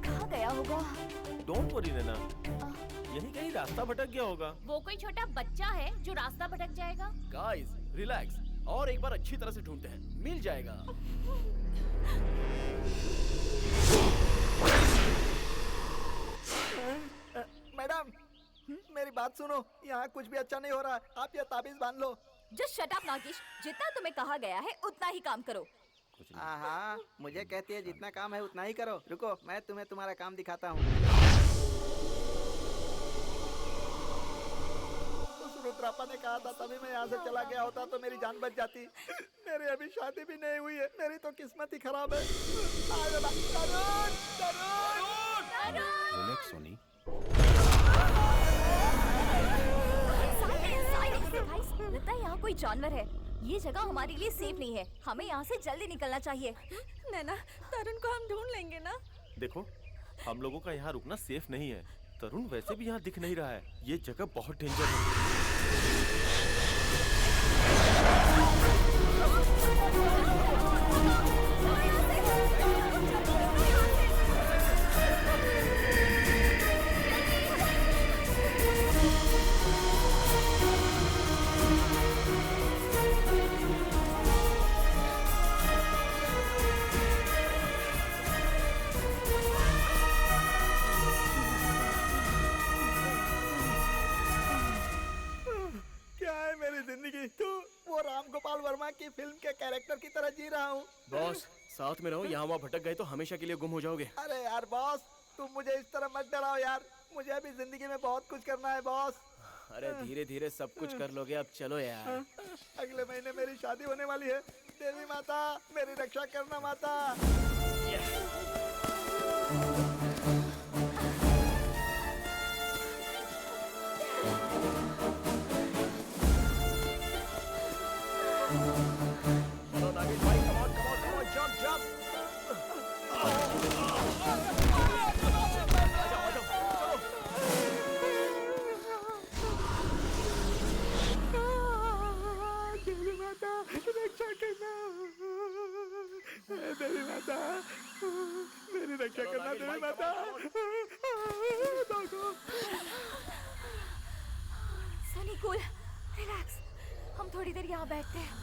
कहाँ गया होगा? डोंट वरी नैना, यही कहीं रास्ता भटक गया होगा। वो कोई छोटा बच्चा है जो रास्ता भटक जाएगा? गाइस, रिलैक्स और एक बार अच्छी तरह से ढूंढते हैं, मिल जाएगा। मैडम, मेरी बात सुनो। यहाँ कुछ भी अच्छा नहीं हो रहा। आप ये ताबीज बांध लो। जस्ट शट अप नागेश, जितना तुम्हें कहा गया है उतना ही काम करो। हाँ, मुझे कहती है जितना काम है उतना ही करो। रुको, मैं तुम्हें तुम्हारा काम दिखाता हूँ। उस रुद्रापा ने कहा था तभी मैं यहाँ से चला गया होता तो मेरी जान बच जाती। मेरी अभी शादी भी नहीं हुई है। मेरी तो किस्मत ही खराब है। रिलैक्स सोनी। लगता है यहाँ कोई जानवर है। ये जगह हमारे लिए सेफ नहीं है, हमें यहाँ से जल्दी निकलना चाहिए। नैना, तरुण को हम ढूंढ लेंगे ना? देखो, हम लोगों का यहाँ रुकना सेफ नहीं है। तरुण वैसे भी यहाँ दिख नहीं रहा है। ये जगह बहुत डेंजर है। की फिल्म के कैरेक्टर की तरह जी रहा हूँ। बॉस साथ में रहो, यहाँ वहाँ भटक गए तो हमेशा के लिए गुम हो जाओगे। अरे यार बॉस, तुम मुझे इस तरह मत डराओ यार, मुझे अभी जिंदगी में बहुत कुछ करना है बॉस। अरे धीरे धीरे सब कुछ कर लोगे, अब चलो यार। अगले महीने मेरी शादी होने वाली है। देवी माता मेरी रक्षा करना माता। चलो नागिन भाई, come on, jump, jump। आ जाओ, चलो। देवी माता रक्षा करना, देवी माता मेरी रक्षा करना, देवी माता। Sunny cool, relax. हम थोड़ी देर यहाँ बैठते हैं।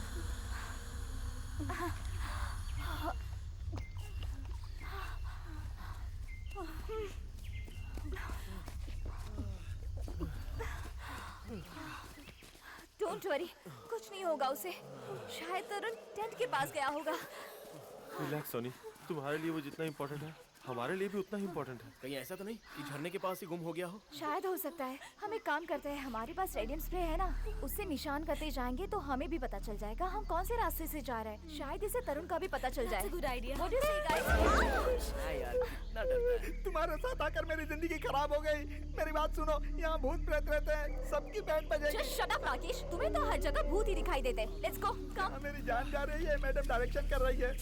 डोंट वरी, कुछ नहीं होगा उसे। शायद तरुण टेंट के पास गया होगा। रिलैक्स सोनी, तुम्हारे लिए वो जितना इम्पोर्टेंट है हमारे लिए भी उतना ही इम्पोर्टेंट है। कहीं ऐसा तो नहीं कि झरने के पास ही गुम हो गया हो? शायद हो सकता है। हम एक काम करते हैं, हमारे पास रेडियम स्प्रे है ना, उससे निशान करते जाएंगे तो हमें भी पता चल जाएगा हम कौन से रास्ते से जा रहे हैं। शायद इसे तरुण का भी पता चल जाए। Good idea. What do you say, guys? यार कितना डरता है। तुम्हारे साथ आकर मेरी जिंदगी खराब हो गई। मेरी बात सुनो, यहाँ भूत प्रेत रहते हैं, सबकी बैंड बजेगी। Just shut up, Rakesh. तुम्हें तो हर जगह भूत ही दिखाई देते हैं। Let's go, come। मेरी जान जा रही है, मैडम डायरेक्शन कर रही है।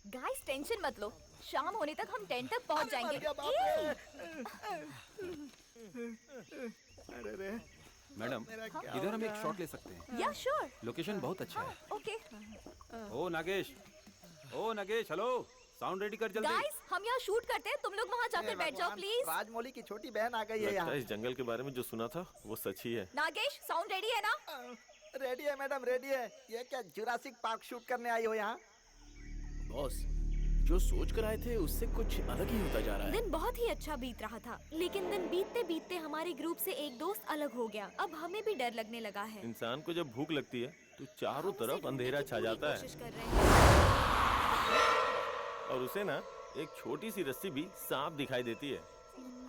गाइस टेंशन मत लो, शाम होने तक हम टेंट तक पहुंच जाएंगे। अरे रे मैडम, इधर हम एक शॉट ले सकते हैं। या श्योर। लोकेशन बहुत अच्छा है। ओके ओ नागेश, हेलो, साउंड रेडी कर जल्दी। गाइस, हम यहाँ शूट करते हैं, तुम लोग वहाँ जाकर बैठ जाओ प्लीज। राजमौली की छोटी बहन आ गई है लगता यहाँ। है इस जंगल के बारे में जो सुना था वो सच ही है। नागेश, साउंड रेडी है ना? रेडी है मैडम, रेडी है। ये क्या जुरासिक पार्क शूट करने आई हो यहाँ? बॉस जो सोच कर आए थे उससे कुछ अलग ही होता जा रहा है। दिन बहुत ही अच्छा बीत रहा था, लेकिन दिन बीतते बीतते हमारे ग्रुप से एक दोस्त अलग हो गया। अब हमें भी डर लगने लगा है। इंसान को जब भूख लगती है तो चारों तरफ अंधेरा छा जाता है कोशिश कर रहे हैं। और उसे ना एक छोटी सी रस्सी भी सांप दिखाई देती है।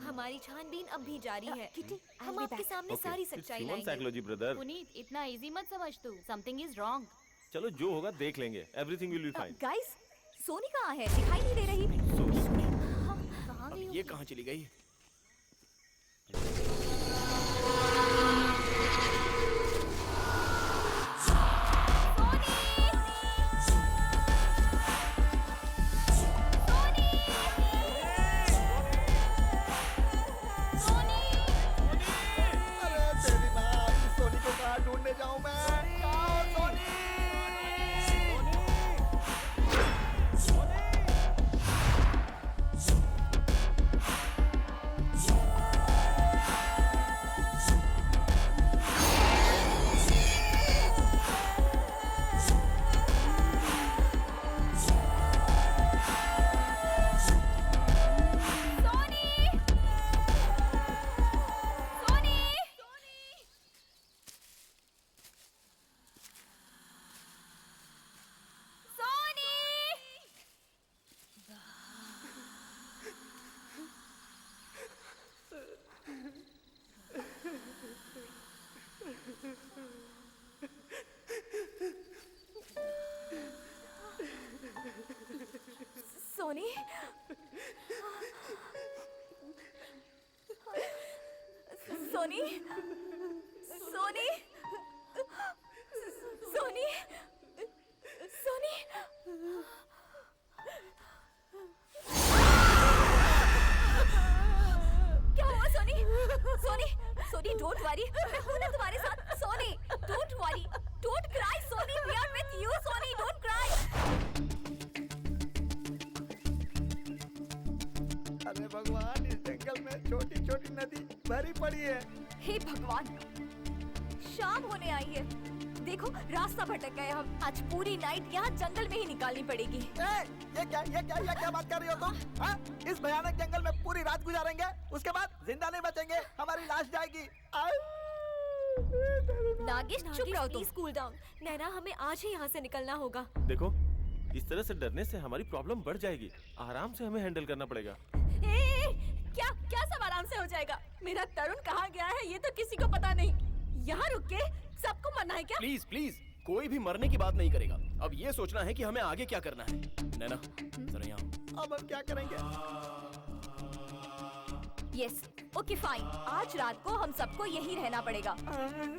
हमारी छानबीन अब भी जारी है। किटी, हम आपके सामने सारी सच्चाई लाएंगे। Psychology brother. पुनीत, इतना इजी मत समझ तू। Something is wrong. चलो जो होगा देख लेंगे। Everything will be fine. Guys, Soni कहाँ है? दिखाई नहीं दे रही। कहाँ अब गई ये कहाँ चली गई? अरे तेरी माँ, सोनी को कहाँ ढूंढने जाऊँ मैं? कहाँ हो सोनी? सोनी, सोनी, सोनी, सोनी, सोनी। क्या हुआ सोनी? सोनी, सोनी, डोंट वरी, मैं हूं ना तुम्हारे साथ। Soni, don't worry, don't cry. Soni, we are with you. Soni, don't cry. अरे भगवान, इस जंगल में छोटी छोटी नदी भरी पड़ी है। हे भगवान, शाम होने आई है। देखो देखो रास्ता भटक गए हम। आज पूरी नाइट यहाँ जंगल में ही निकालनी पड़ेगी। ये क्या बात कर रही हो तुम? हाँ? इस भयानक जंगल में पूरी रात गुजारेंगे, उसके बाद जिंदा नहीं बचेंगे, हमारी लाश जाएगी। नागेश चुप रहो तुम। Cool down. नैना, हमें आज ही यहाँ से निकलना होगा। देखो, इस तरह से डरने से हमारी प्रॉब्लम बढ़ जाएगी। आराम से हमें हैंडल करना पड़ेगा। क्या सब आराम से हो जाएगा? मेरा तरुण कहाँ गया है ये तो किसी को पता नहीं। यहाँ रुक के सबको मरना है क्या? प्लीज प्लीज, कोई भी मरने की बात नहीं करेगा। अब ये सोचना है कि हमें आगे क्या करना है। नैना जरा यहाँ। अब हम क्या करेंगे? Yes, okay fine. आज रात को हम सबको यही रहना पड़ेगा।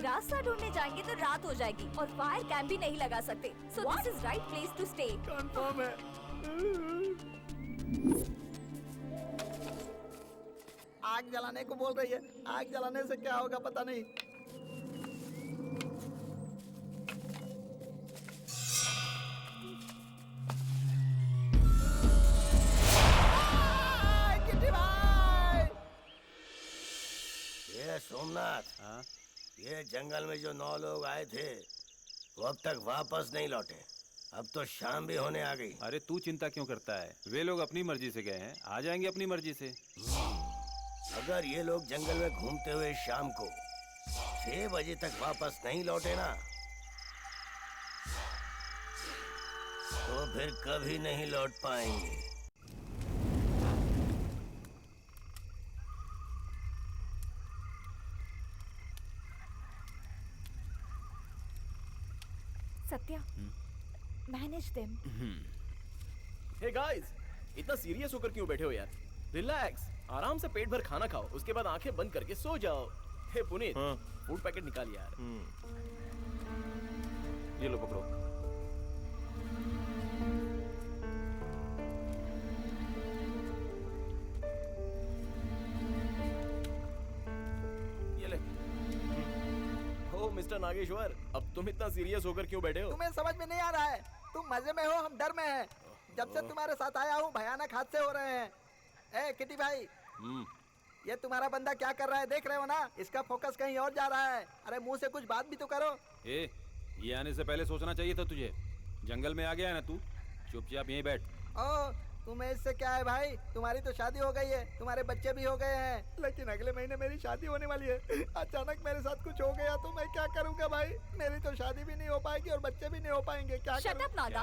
रास्ता ढूंढने जाएंगे तो रात हो जाएगी और फायर कैंप भी नहीं लगा सकते। So this is right place to stay. Confirm है। आग जलाने को बोल रही है। आग जलाने से क्या होगा पता नहीं। किट्टी भाई! ये सोमनाथ, ये जंगल में जो 9 लोग आए थे वो अब तक वापस नहीं लौटे। अब तो शाम भी होने आ गई। अरे तू चिंता क्यों करता है? वे लोग अपनी मर्जी से गए हैं, आ जाएंगे अपनी मर्जी से। अगर ये लोग जंगल में घूमते हुए शाम को 6 बजे तक वापस नहीं लौटे ना, तो फिर कभी नहीं लौट पाएंगे। Satya, manage them. Hey guys, इतना सीरियस होकर क्यों बैठे हो यार? रिलैक्स, आराम से पेट भर खाना खाओ, उसके बाद आंखें बंद करके सो जाओ। हे पुनीत, फूड पैकेट निकाल यार। ये लो पकड़ो। ये ले। ओ मिस्टर नागेश्वर, अब तुम इतना सीरियस होकर क्यों बैठे हो? तुम्हें समझ में नहीं आ रहा है। तुम मजे में हो, हम डर में हैं। जब से तुम्हारे साथ आया हूँ भयानक हादसे हो रहे हैं। ए किटी भाई, ये तुम्हारा बंदा क्या कर रहा है देख रहे हो ना? इसका फोकस कहीं और जा रहा है। अरे मुंह से कुछ बात भी तो करो। ये आने से पहले सोचना चाहिए था तुझे। जंगल में आ गया है ना तू, चुपचाप यहीं बैठ। ओ, तुम्हें इससे क्या है भाई? तुम्हारी तो शादी हो गई है, तुम्हारे बच्चे भी हो गए हैं, लेकिन अगले महीने मेरी शादी होने वाली है। अचानक मेरे साथ कुछ हो गया तो मैं क्या करूँगा भाई? मेरी तो शादी भी नहीं हो पाएगी और बच्चे भी नहीं हो पाएंगे। क्या Shut up, नागा।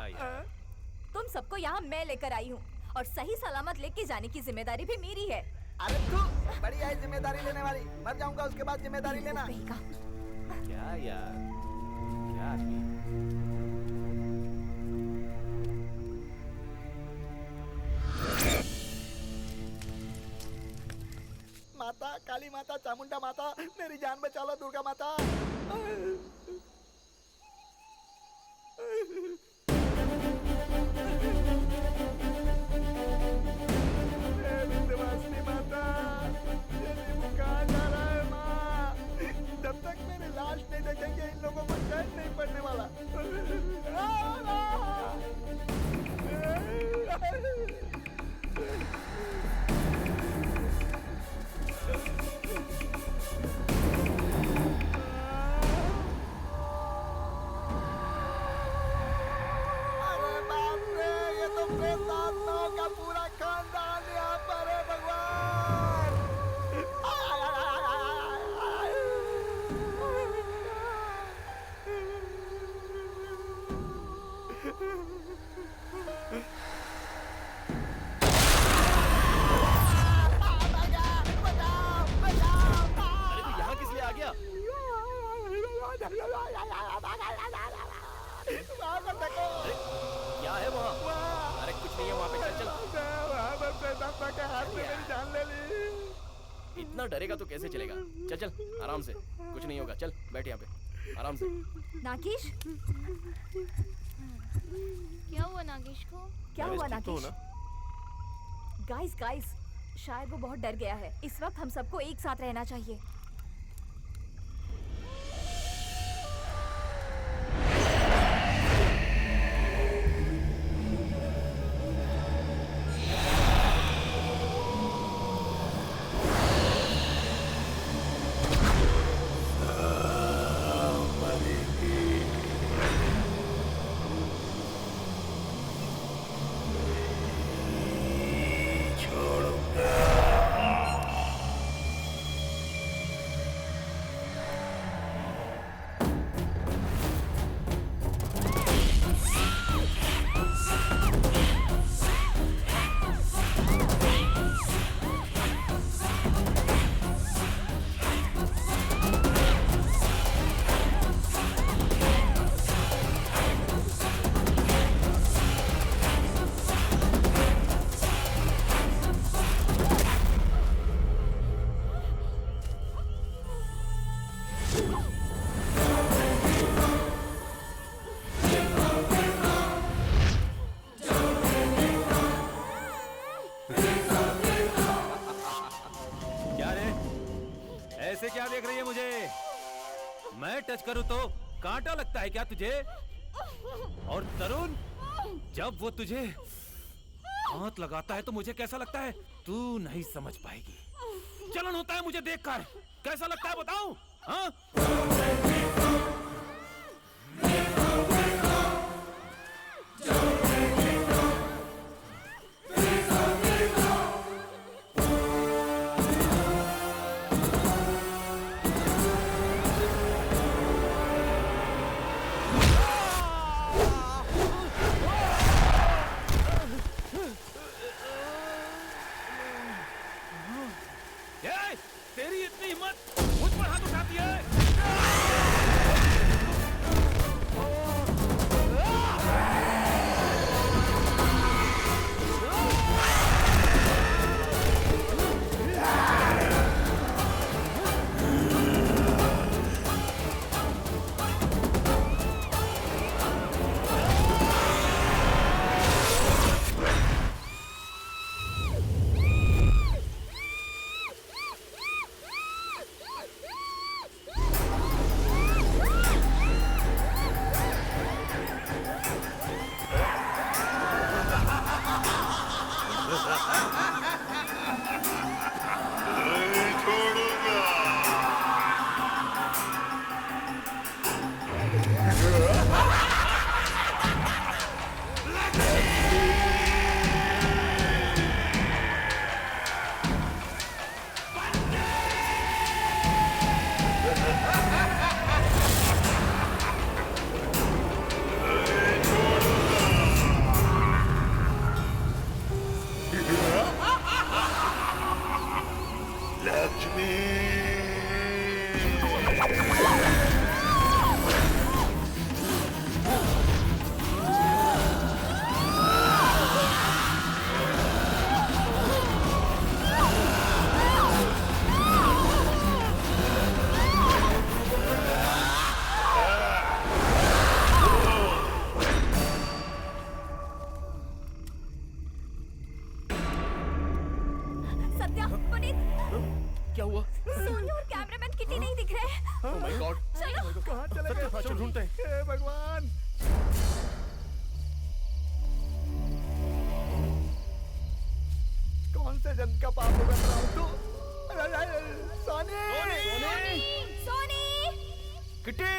तुम सबको यहाँ मैं लेकर आई हूँ और सही सलामत लेके जाने की जिम्मेदारी भी मेरी है। अरे तू बड़ी है जिम्मेदारी लेने वाली। मर जाऊंगा उसके बाद जिम्मेदारी लेना। क्या यार, क्या माता, काली माता, चामुंडा माता, मेरी जान बचा लो दुर्गा माता। विंध्यवासिनी माता, ये नींबू कहाँ जा रहा है माँ? जब तक मेरी लाश नहीं देखेंगे इन लोगों को चैन नहीं पड़ने वाला। अरे बाप रे, ये तो प्रेतात्माओं का पूरा खानदान यहाँ पर है भगवान। अरे तू यहाँ किस लिए आ गया? अरे क्या है वहाँ? अरे कुछ नहीं है वहाँ पे, चल चल। हाथ में मेरी जान ले ली। इतना डरेगा तो कैसे चलेगा? चल चल आराम से, कुछ नहीं होगा। चल बैठ यहाँ पे आराम से। नागेश, क्या हुआ नागेश को? क्या हुआ नागेश? गाइस गाइस, शायद वो बहुत डर गया है। इस वक्त हम सबको एक साथ रहना चाहिए। है क्या तुझे? और तरुण, जब वो तुझे हाथ लगाता है तो मुझे कैसा लगता है तू नहीं समझ पाएगी। जलन होता है मुझे देखकर। कैसा लगता है बताऊं? हाँ? तेरी इतनी हिम्मत मुझ पर हाथ उठाती है? सत्या, पुनीत, क्या हुआ? सोनी और कैमरामैन किटी नहीं दिख रहे। Oh my God! चलो। कहाँ चले गए? चलो ढूंढते हैं। हे भगवान! कौन से जन्म का पाप होगा तू? Soni! Soni! Kitty!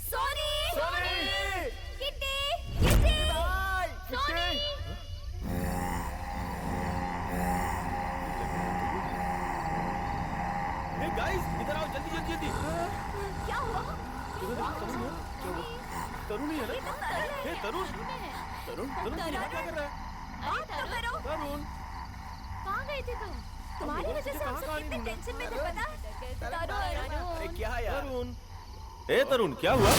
Soni! Soni! Kitty! Kitty! भाई! सोनी! Hey guys, इधर आओ जल्दी जल्दी जल्दी। क्या हुआ? तरुण ही है ना? हे तरुण, तरुण, तरुण यहाँ क्या कर रहा है? बात तो करो। तरुण, कहाँ गए थे तुम? तुम्हारी वजह से हम सब कितने टेंशन में थे पता? अरे क्या यार? तरुण, ए तरुण, क्या हुआ?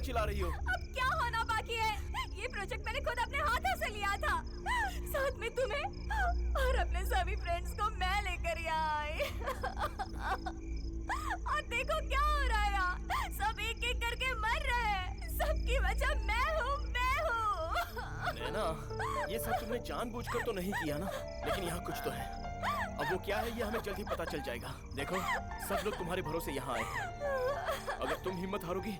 चिल्ला रही हो? अब क्या होना बाकी है? ये प्रोजेक्ट मैंने खुद अपने हाथों से लिया था, साथ में तुम्हें और अपने सभी फ्रेंड्स को मैं लेकर यहाँ आई। और देखो क्या हो रहा है यहाँ, सब एक एक करके मर रहे हैं। सबकी वजह मैं हूँ। नैना, ये सब तुमने जानबूझकर तो नहीं किया ना, लेकिन यहाँ कुछ तो है। अब वो क्या है ये हमें जल्द ही पता चल जाएगा। देखो, सब लोग तुम्हारे भरोसे यहाँ आए। अगर तुम हिम्मत हारोगी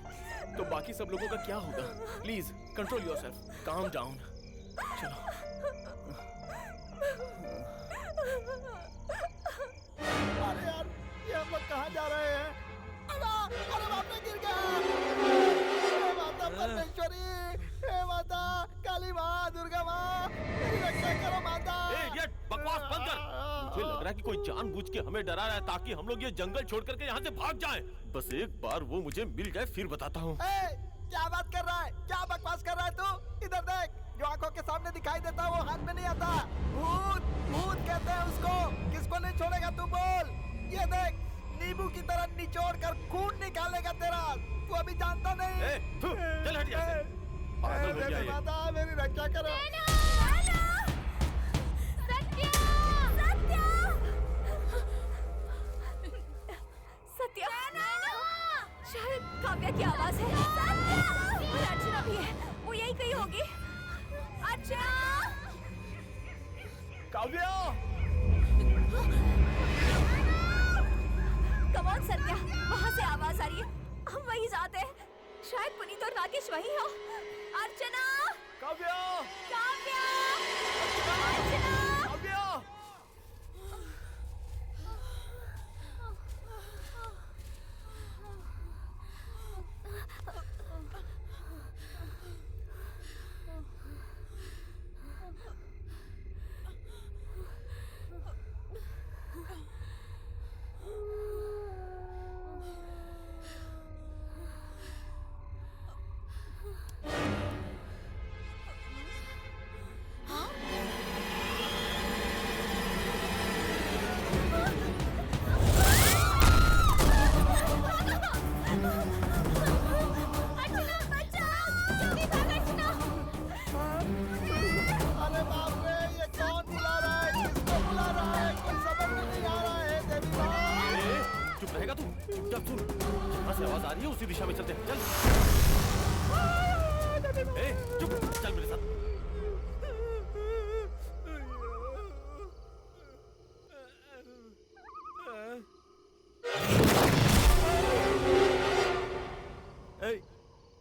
तो बाकी सब लोगों का क्या होगा? Please control yourself, calm down. चलो। कहाँ जा रहे हैं? अरे बाप रे, गिर गया। हे माता परमेश्वरी, हे माता काली माँ, दुर्गा माँ, मेरी रक्षा करो माता। ये बकवास बंद कर। मुझे लग रहा है कि कोई जानबूझ के हमें डरा रहा है ताकि हम लोग ये जंगल छोड़ करके यहाँ से भाग जाएं। बस एक बार वो मुझे मिल जाए फिर बताता हूँ। क्या बात कर रहा है? क्या बकवास कर रहा है तू? इधर देख, जो आंखों के सामने दिखाई देता वो हाथ में नहीं आता। भूत, भूत कहते हैं उसको। किसको नहीं छोड़ेगा तू बोल? ये देख, नींबू की तरह निचोड़ कर खून निकालेगा तेरा। तू अभी जानता नहीं। चल हट यहाँ से। पागल हो गया ये। माता मेरी रक्षा करो। सत्या, शायद काव्या की आवाज है। और अर्चना भी है, वो यही कहीं होगी। अर्चना! काव्या! कम ऑन सत्या, वहाँ से आवाज आ रही है। हम वहीं जाते हैं। शायद पुनीत और नागेश वहीं हो। अर्चना! काव्या! काव्या! अर्चना! काव्या! अरे बाप रे, ये कौन बुला रहा है? किसको बुला रहा है? कुछ समझ में नहीं आ रहा है। देवी माँ! चुप रहेगा तू? चुपचाप सुन। जहाँ से आवाज आ रही है उसी दिशा में चलते हैं। चल। चुप, चल मेरे साथ।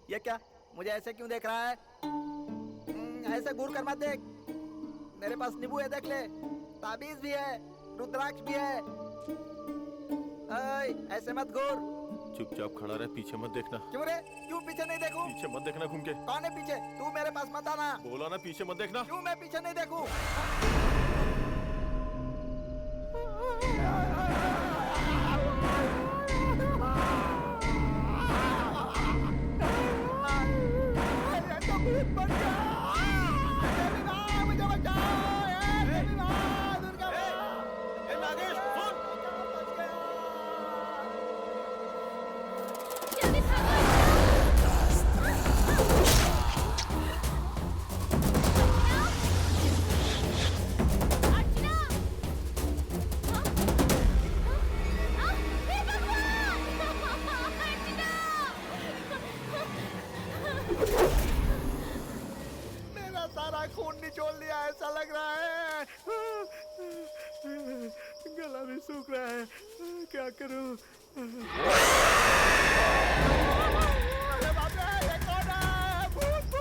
ये क्या? मुझे ऐसे क्यों देख रहा है? ऐसे घूर कर मत देख। मेरे पास नींबू है, देख ले। ताबीज भी है, रुद्राक्ष भी है। ऐसे मत घूर। चुपचाप खड़ा रहे, पीछे मत देखना। क्यों रे? क्यों पीछे नहीं देखूं? पीछे मत देखना घूम के। कौन है पीछे? तू मेरे पास मत आना। बोला ना पीछे मत देखना। क्यों मैं पीछे नहीं देखूं? खून निचोड़ लिया, ऐसा लग रहा है। गला भी सूख रहा है, क्या करूं? अरे बाप रे, ये कौन है? भूत,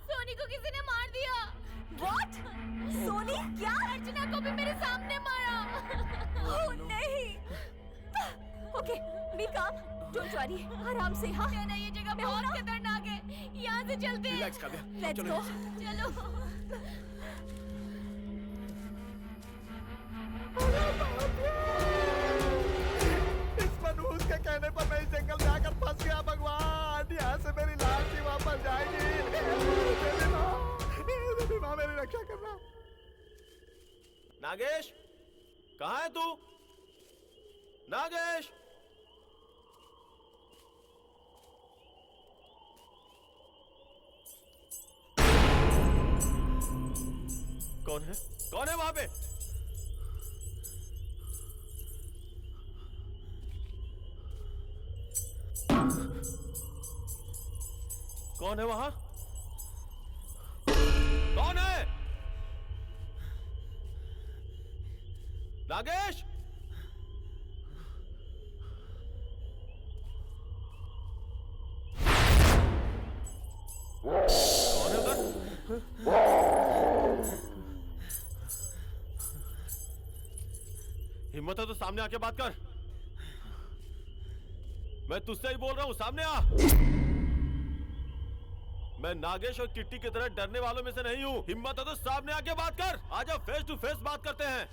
सोनी को किसी ने मार दिया। What? सोनी क्या? अर्चना को भी मेरे सामने मारा। Oh, नहीं। Okay, be calm. Don't worry. आराम से, हाँ? ना ये जगह बहुत खतरनाक है। यहाँ से चलते हैं। Relax काव्या। Let's go. चलो। इस मनहूस के कहने पर मैं इस जंगल में आकर फंस गया। भगवान, यहाँ से मेरी लाश ही वापस जाएगी। देवी माँ, मेरी रक्षा करना। नागेश, कहाँ है तू? नागेश! कौन है? कौन है वहां पे? कौन है वहां? कौन है? नागेश! कौन है उधर? हिम्मत है तो सामने आके बात कर। मैं तुझसे ही बोल रहा हूं, सामने आ। मैं नागेश और किट्टी की तरह डरने वालों में से नहीं हूं। हिम्मत है तो सामने आके बात कर। आजा, फेस टू फेस बात करते हैं।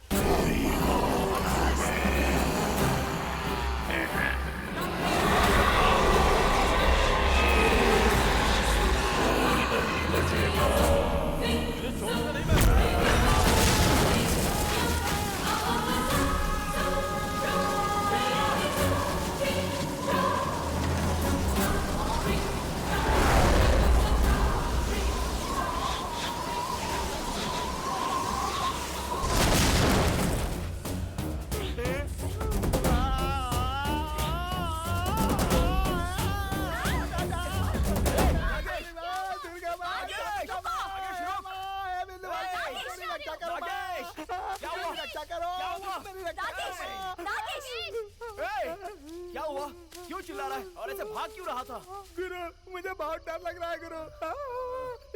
क्या हुआ? क्यों चिल्ला रहा है और ऐसे भाग क्यों रहा था? गुरु, मुझे बहुत डर लग रहा है गुरु।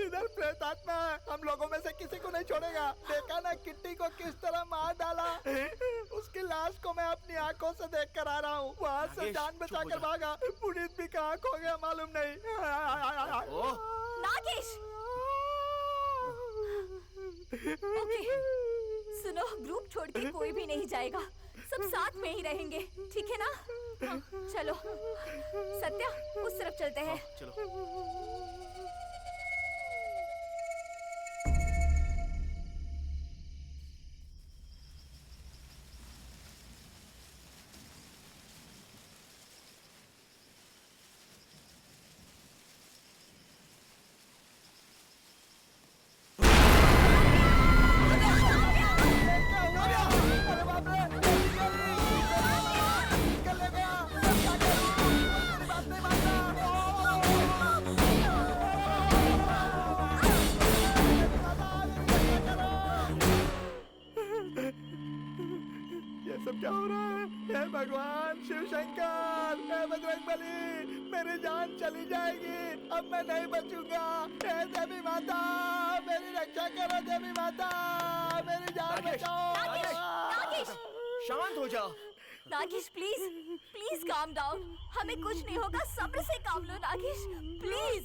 इधर प्रेत आत्मा है, हम लोगों में से किसी को नहीं छोड़ेगा। देखा ना किट्टी को किस तरह मार डाला। उसकी लाश को मैं अपनी आंखों से देख कर आ रहा हूँ। वहाँ से जान बचा कर भागा। पुनीत भी कहाँ खो गया मालूम नहीं। नागेश! ओके, सुनो, ग्रुप छोड़ के कोई भी नहीं जाएगा। सब साथ में ही रहेंगे, ठीक है ना? हाँ, चलो सत्या, उस तरफ चलते हैं। चलो। सब क्या हो रहा है? हे भगवान शिव शंकर, हे बजरंगबली, मेरी जान चली जाएगी, अब मैं नहीं बचूंगा। हे देवी माता, मेरी रक्षा करो। देवी माता, मेरी जान बचाओ। नागेश! शांत हो जा। Nagesh please, please calm down. हमें कुछ नहीं होगा, सब्र से काम लो नागेश, प्लीज।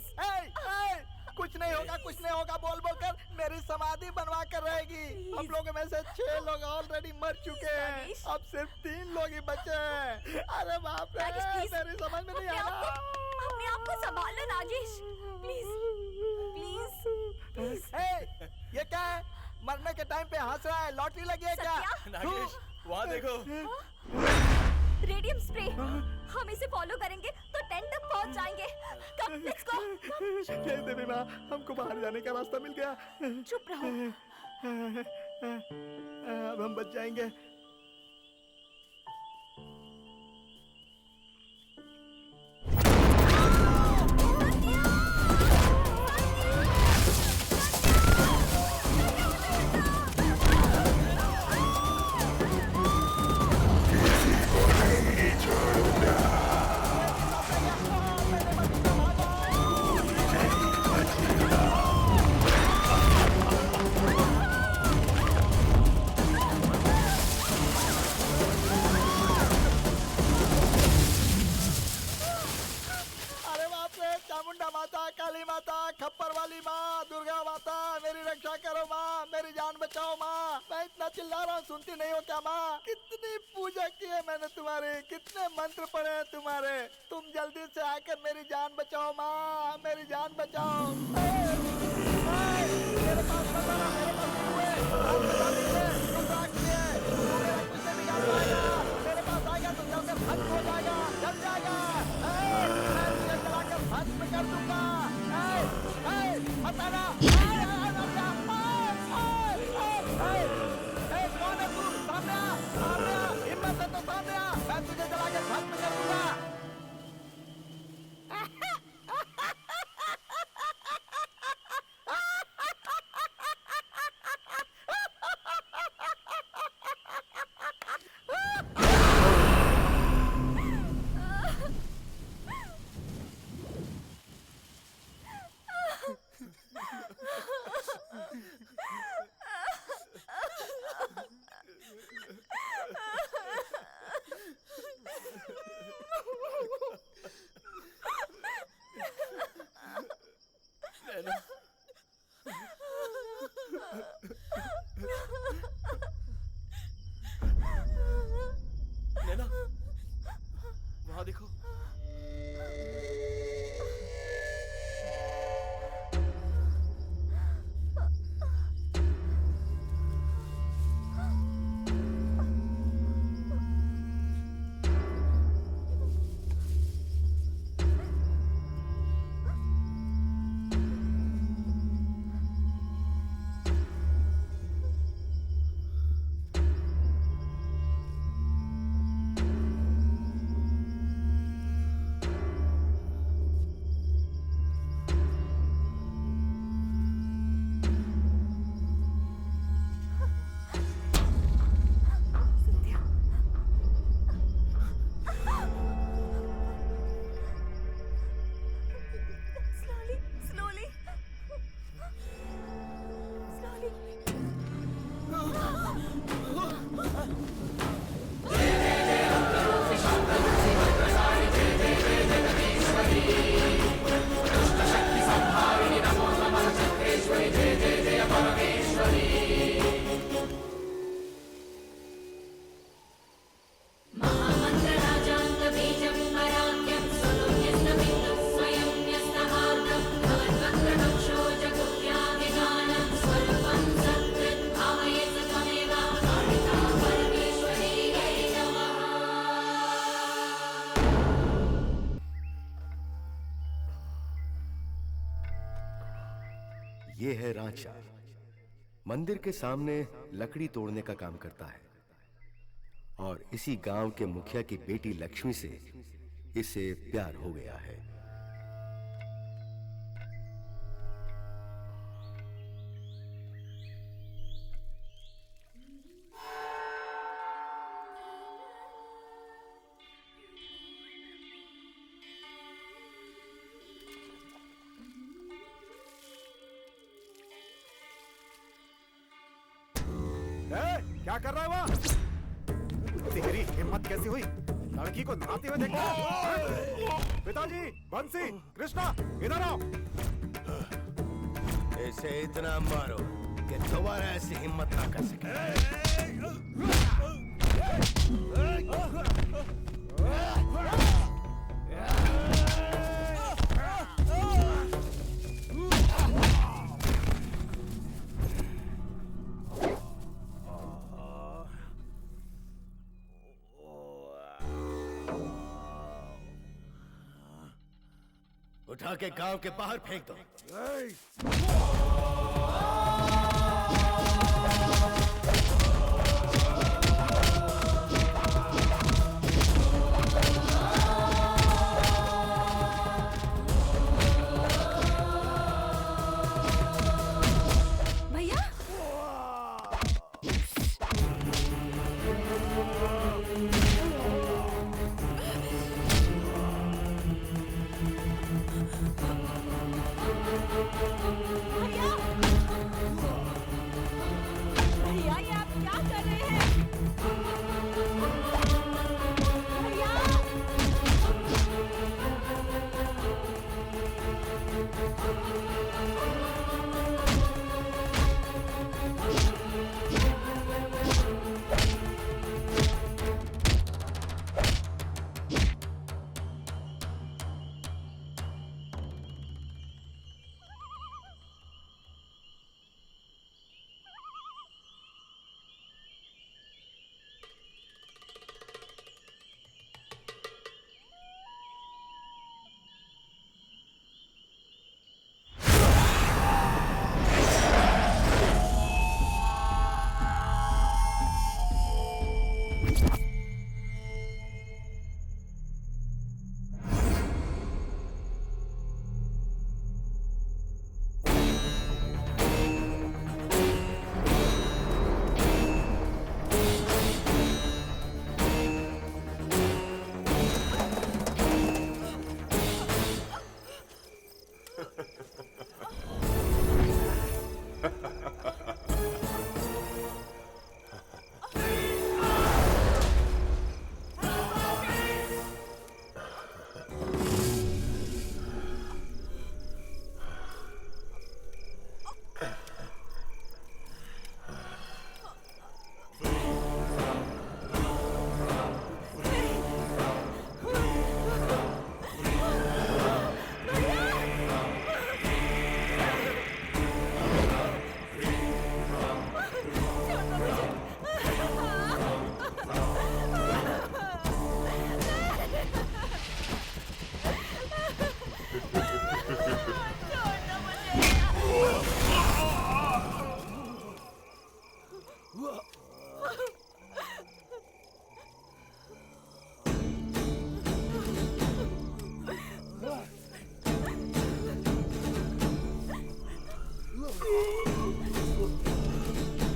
कुछ नहीं होगा, कुछ नहीं होगा बोल बोल कर मेरी समाधि बनवा कर रहेगी। हम लोगों में से 6 लोग ऑलरेडी मर चुके हैं, अब सिर्फ 3 लोग ही बचे हैं। अरे बाप रे, मेरी समझ में नहीं आ रहा। अपने आप को संभाल लो नागेश, प्लीज प्लीज प्लीज। ये क्या है? मरने के टाइम पे हंस रहा है, लॉटरी लगी है क्या? नागेश, वहाँ देखो। रेडियम स्प्रे, हम इसे फॉलो करेंगे तो टेंट तक पहुंच जाएंगे। कम, लेट्स गो। ये देवी माँ, हमको बाहर जाने का रास्ता मिल गया। चुप रहो। अब हम बच जाएंगे। काली माता, खप्पर वाली माँ, दुर्गा माता, मेरी रक्षा करो माँ, मेरी जान बचाओ माँ। मैं इतना चिल्ला रहा हूँ, सुनती नहीं हो क्या माँ? कितनी पूजा की है मैंने तुम्हारी, कितने मंत्र पढ़े हैं तुम्हारे। तुम जल्दी से आकर मेरी जान बचाओ माँ, मेरी जान बचाओ। मेरे पास बता रहा, मेरे पास हुए, आप बता दीजिए, तुम राखी है, तू मेरा कुछ नहीं बिगाड़ पाएगा। मेरे पास आएगा तो जल कर भस्म हो जाएगा, जल जाएगा। मैं तुझे जलाकर भस्म कर दूंगा। बताना, कौन है तू? सामने आ, सामने आ, हिम्मत है तो सामने आ, मैं तुझे जलाकर भस्म कर दूंगा। ये है राजा, मंदिर के सामने लकड़ी तोड़ने का काम करता है और इसी गांव के मुखिया की बेटी लक्ष्मी से इसे प्यार हो गया है। क्या कर रहा है वहाँ? तेरी हिम्मत कैसी हुई लड़की को नहाते हुए देखना? पिताजी, बंसी, कृष्णा, इधर आओ। इसे इतना मारो कि दोबारा ऐसी हिम्मत ना कर सके। उठा के गांव के बाहर फेंक दो। भैया भैया ये आप क्या कर रहे हैं? भैया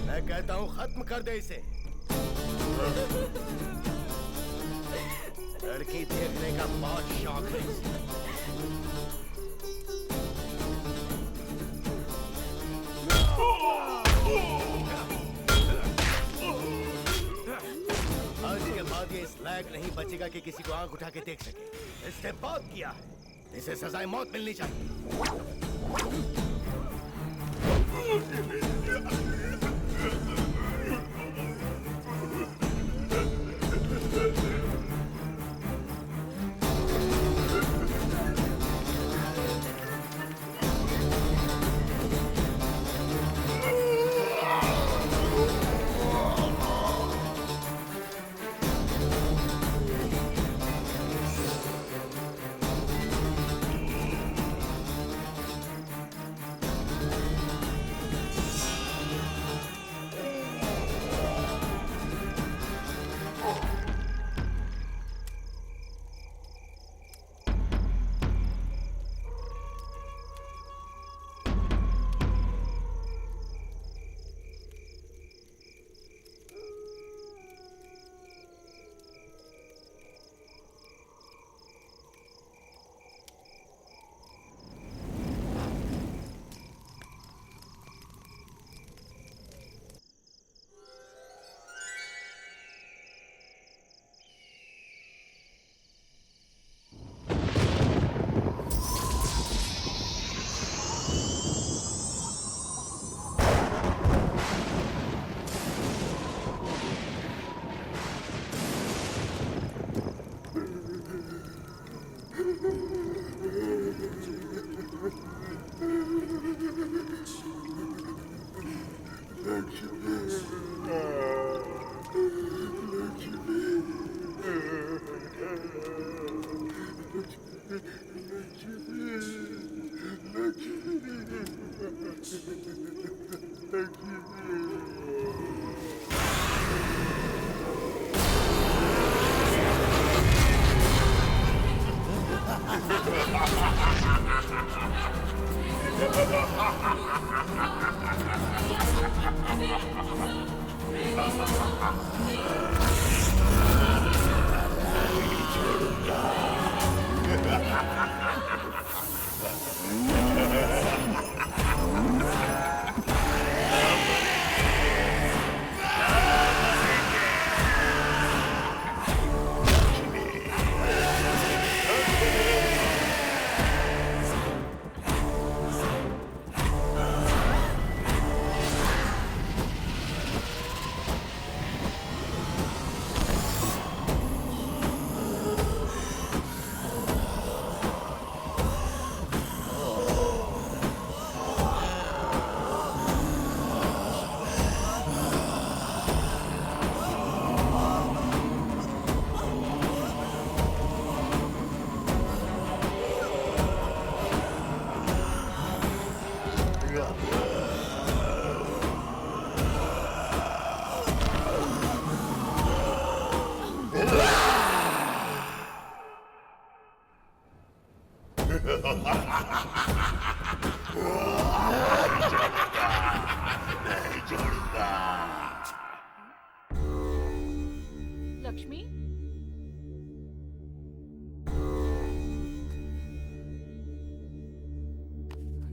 मैं कहता हूं खत्म कर दे इसे। लड़की देखने का बहुत शौक है इसे। आज के बाद ये इस लायक नहीं बचेगा कि किसी को आंख उठा के देख सके। इसने बहुत किया है, इसे सजाए मौत मिलनी चाहिए। लक्ष्मी,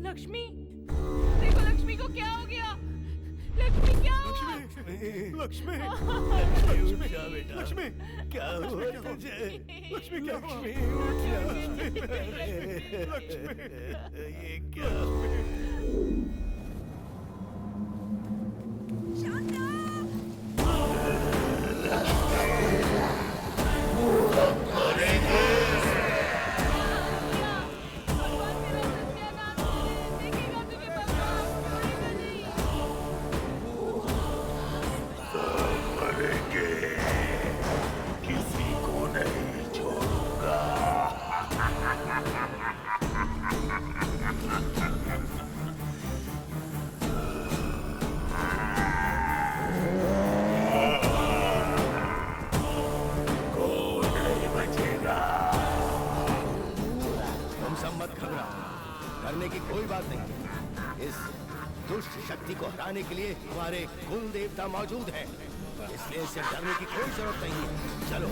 लक्ष्मी, देखो लक्ष्मी को क्या हो गया? लक्ष्मी क्या हुआ? लक्ष्मी, उठ जा बेटा। लक्ष्मी, क्या हुआ तुझे? लक्ष्मी, क्या हुआ? उठ जा। लक्ष्मी, ये क्या? के लिए हमारे कुल देवता मौजूद हैं, इसलिए इससे डरने की कोई जरूरत नहीं है। चलो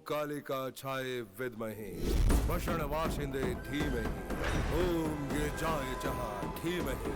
कालिका छाये विद्महे भषण वासिंदे धीमहि ओम ये जाए जहाँ धीमहि।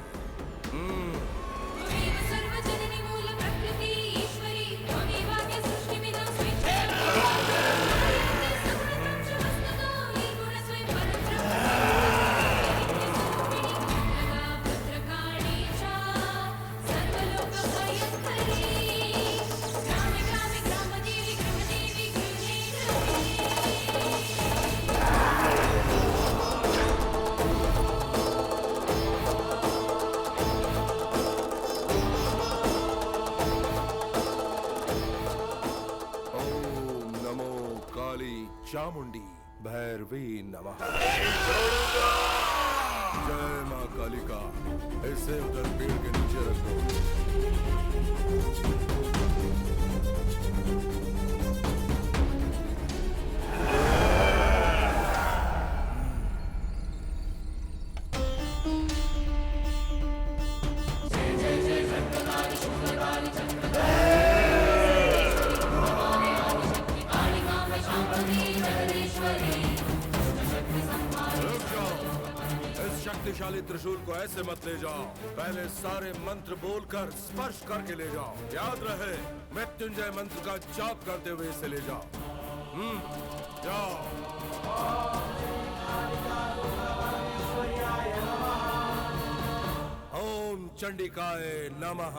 काली चामुंडी भैरवी नमः। जय माँ कालिका। ऐसे उधर पेड़ के नीचे रख दो। शक्तिशाली त्रिशूल को ऐसे मत ले जाओ, पहले सारे मंत्र बोलकर स्पर्श करके ले जाओ। याद रहे, मृत्युंजय मंत्र का जाप करते हुए इसे ले जाओ। जाओ। ओम चंडिकाय नमः।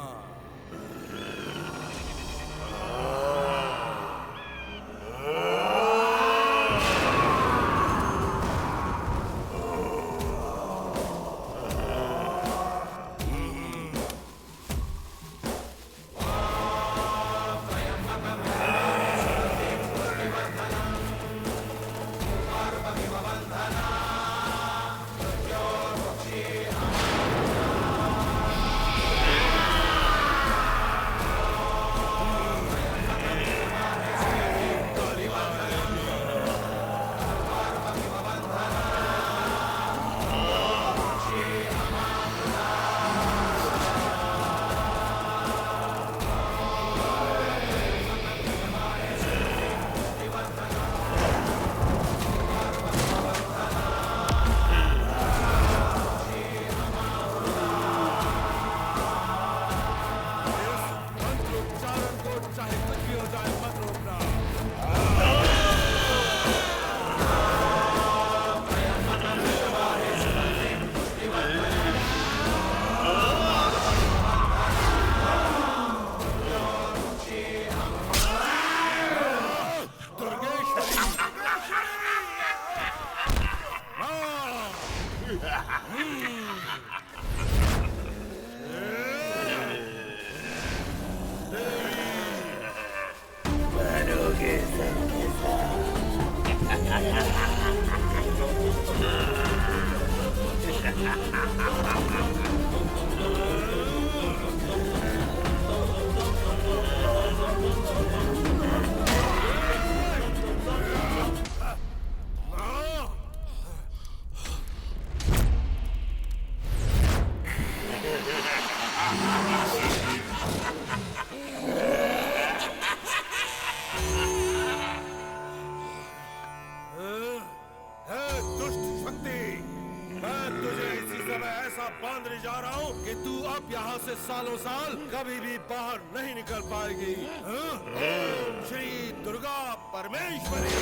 सालों साल कभी भी बाहर नहीं निकल पाएगी। ओम श्री दुर्गा परमेश्वरी।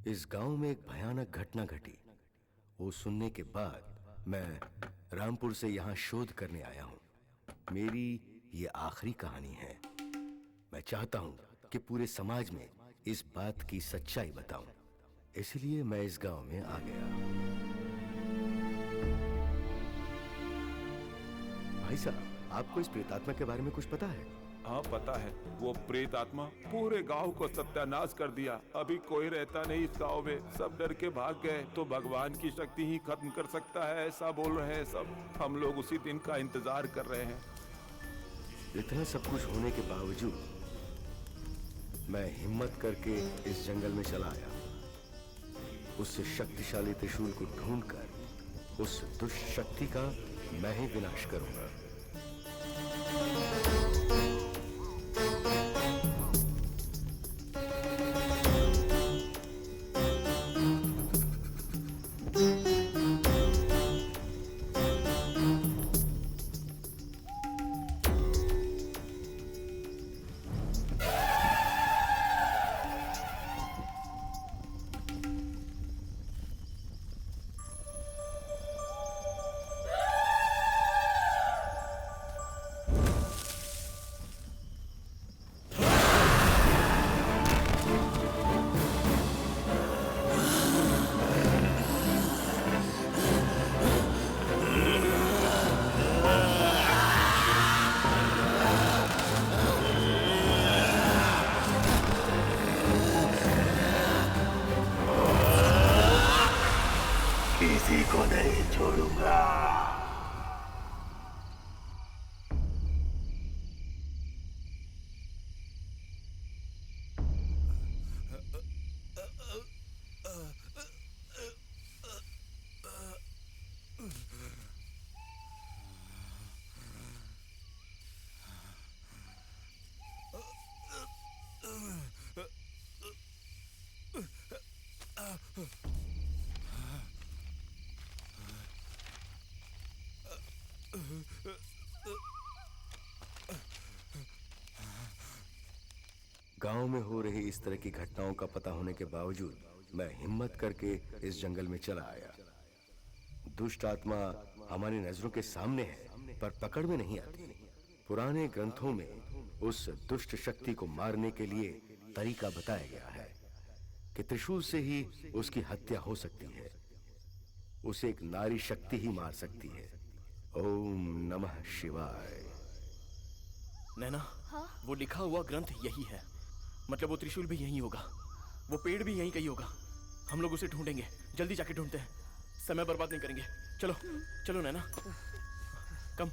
इस गांव में एक भयानक घटना घटी। वो सुनने के बाद मैं रामपुर से यहाँ शोध करने आया हूँ। मेरी ये आखिरी कहानी है। मैं चाहता हूँ कि पूरे समाज में इस बात की सच्चाई बताऊं। इसलिए मैं इस गांव में आ गया। भाई साहब, आपको इस प्रेतात्मा के बारे में कुछ पता है? हाँ पता है। वो प्रेत आत्मा पूरे गांव को सत्यानाश कर दिया। अभी कोई रहता नहीं इस गांव में, सब डर के भाग गए। तो भगवान की शक्ति ही खत्म कर सकता है, ऐसा बोल रहे हैं सब। हम लोग उसी दिन का इंतजार कर रहे हैं। इतना सब कुछ होने के बावजूद मैं हिम्मत करके इस जंगल में चला आया। उस शक्तिशाली त्रिशूल को ढूंढकर उस दुष्ट शक्ति का मैं ही विनाश करूंगा। किसी को नहीं छोड़ूंगा। गांव में हो रही इस तरह की घटनाओं का पता होने के बावजूद मैं हिम्मत करके इस जंगल में चला आया। दुष्ट आत्मा हमारी नजरों के सामने है पर पकड़ में नहीं आती। पुराने ग्रंथों में उस दुष्ट शक्ति को मारने के लिए तरीका बताया गया है कि त्रिशूल से ही उसकी हत्या हो सकती है। उसे एक नारी शक्ति ही मार सकती है। ओम नमः शिवाय। नैना, वो लिखा हुआ ग्रंथ यही है, मतलब वो त्रिशूल भी यही होगा, वो पेड़ भी यहीं कहीं होगा। हम लोग उसे ढूंढेंगे, जल्दी जाके ढूंढते हैं, समय बर्बाद नहीं करेंगे। चलो चलो नैना, कम।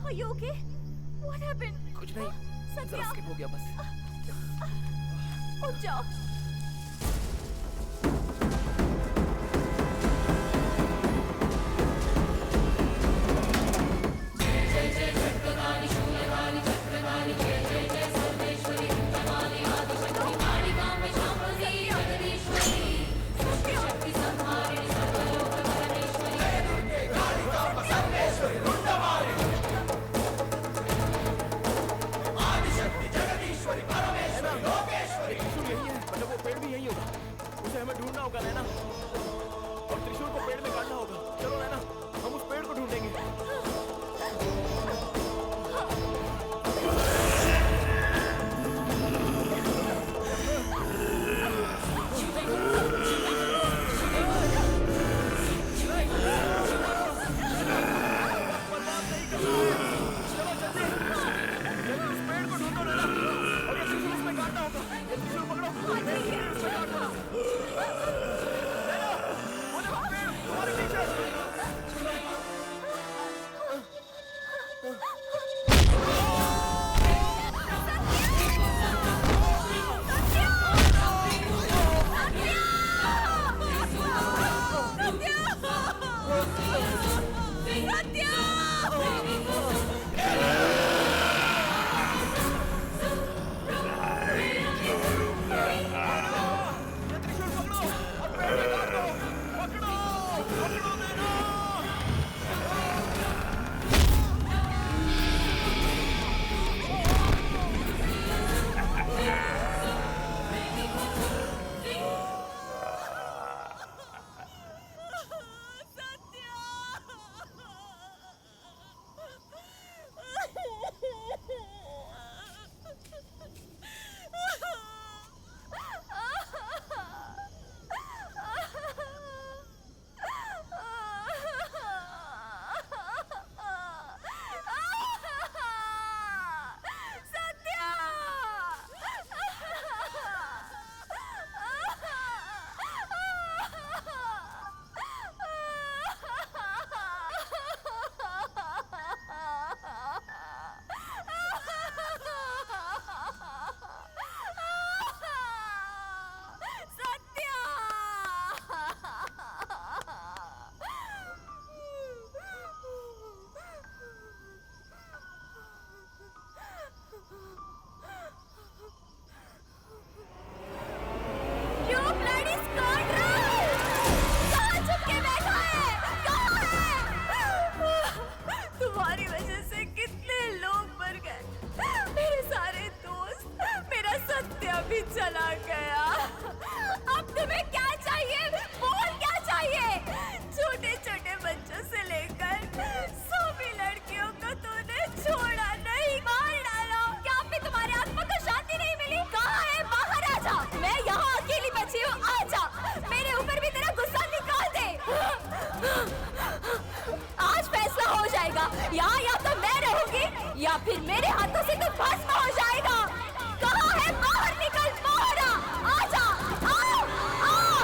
Are you okay? What happened? कुछ नहीं, जरा स्किप हो गया बस। उठ जाओ। ढूंढना होगा नैना, और त्रिशूल को पेड़ में काटना होगा। चलो नैना, हम उस पेड़ को ढूंढेंगे। या तो मैं रहूंगी या फिर मेरे हाथों से तू भस्म हो जाएगा। कहाँ है? बाहर निकल, बाहर आ, आजा, आओ, आओ।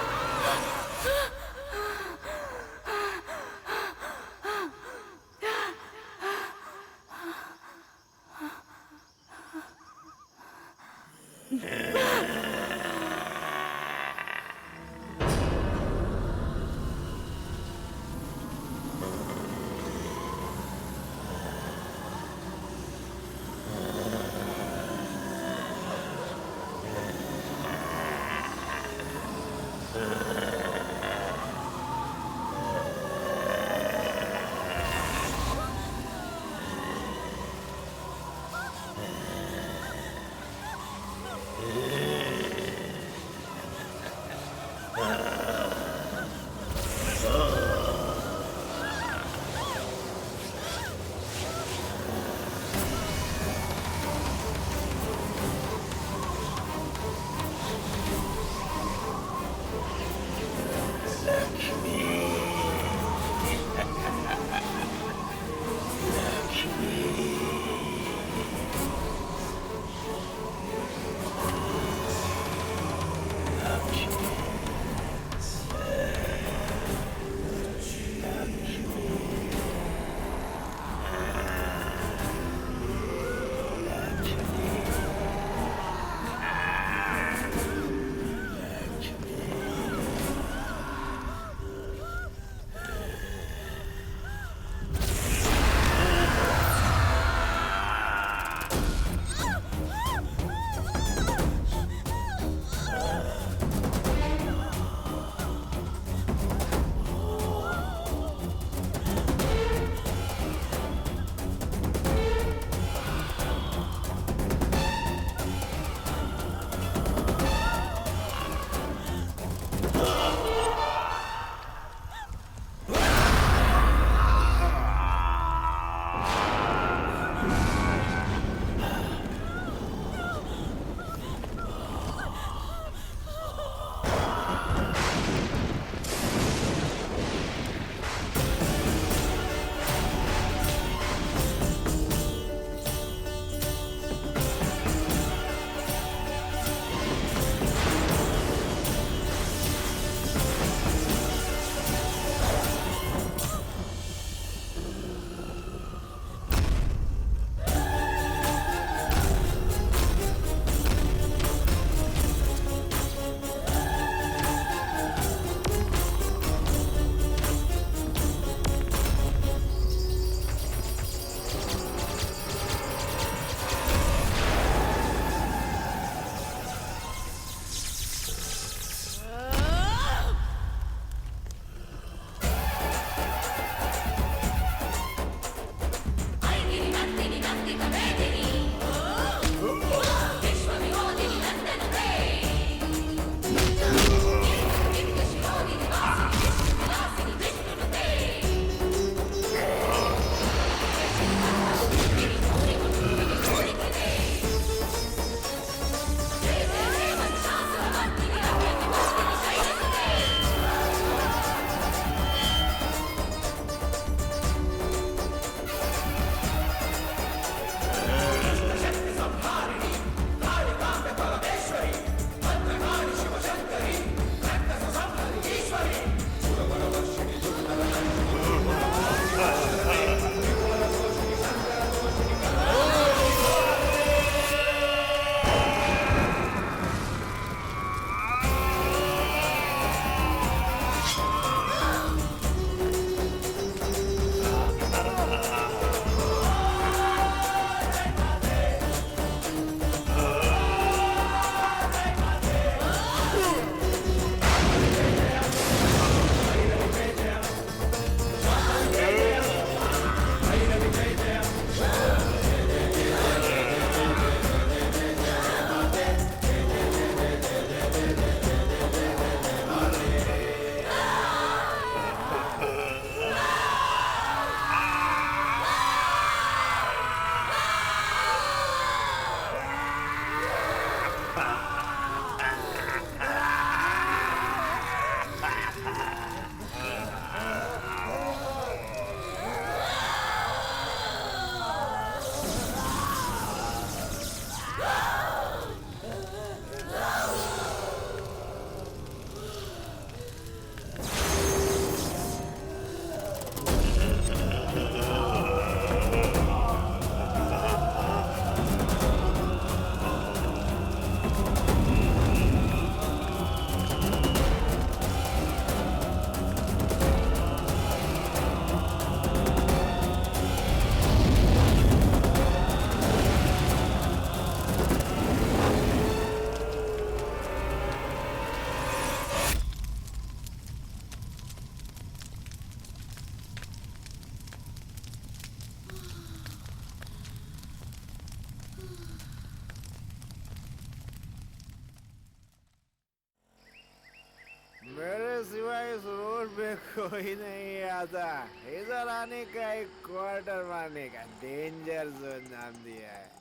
कोई नहीं आता, इधर आने का एक क्वार्टर मारने का डेंजर जोन नाम दिया है।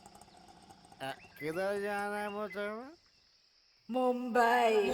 किधर जाना है मोहतरमा? मुंबई।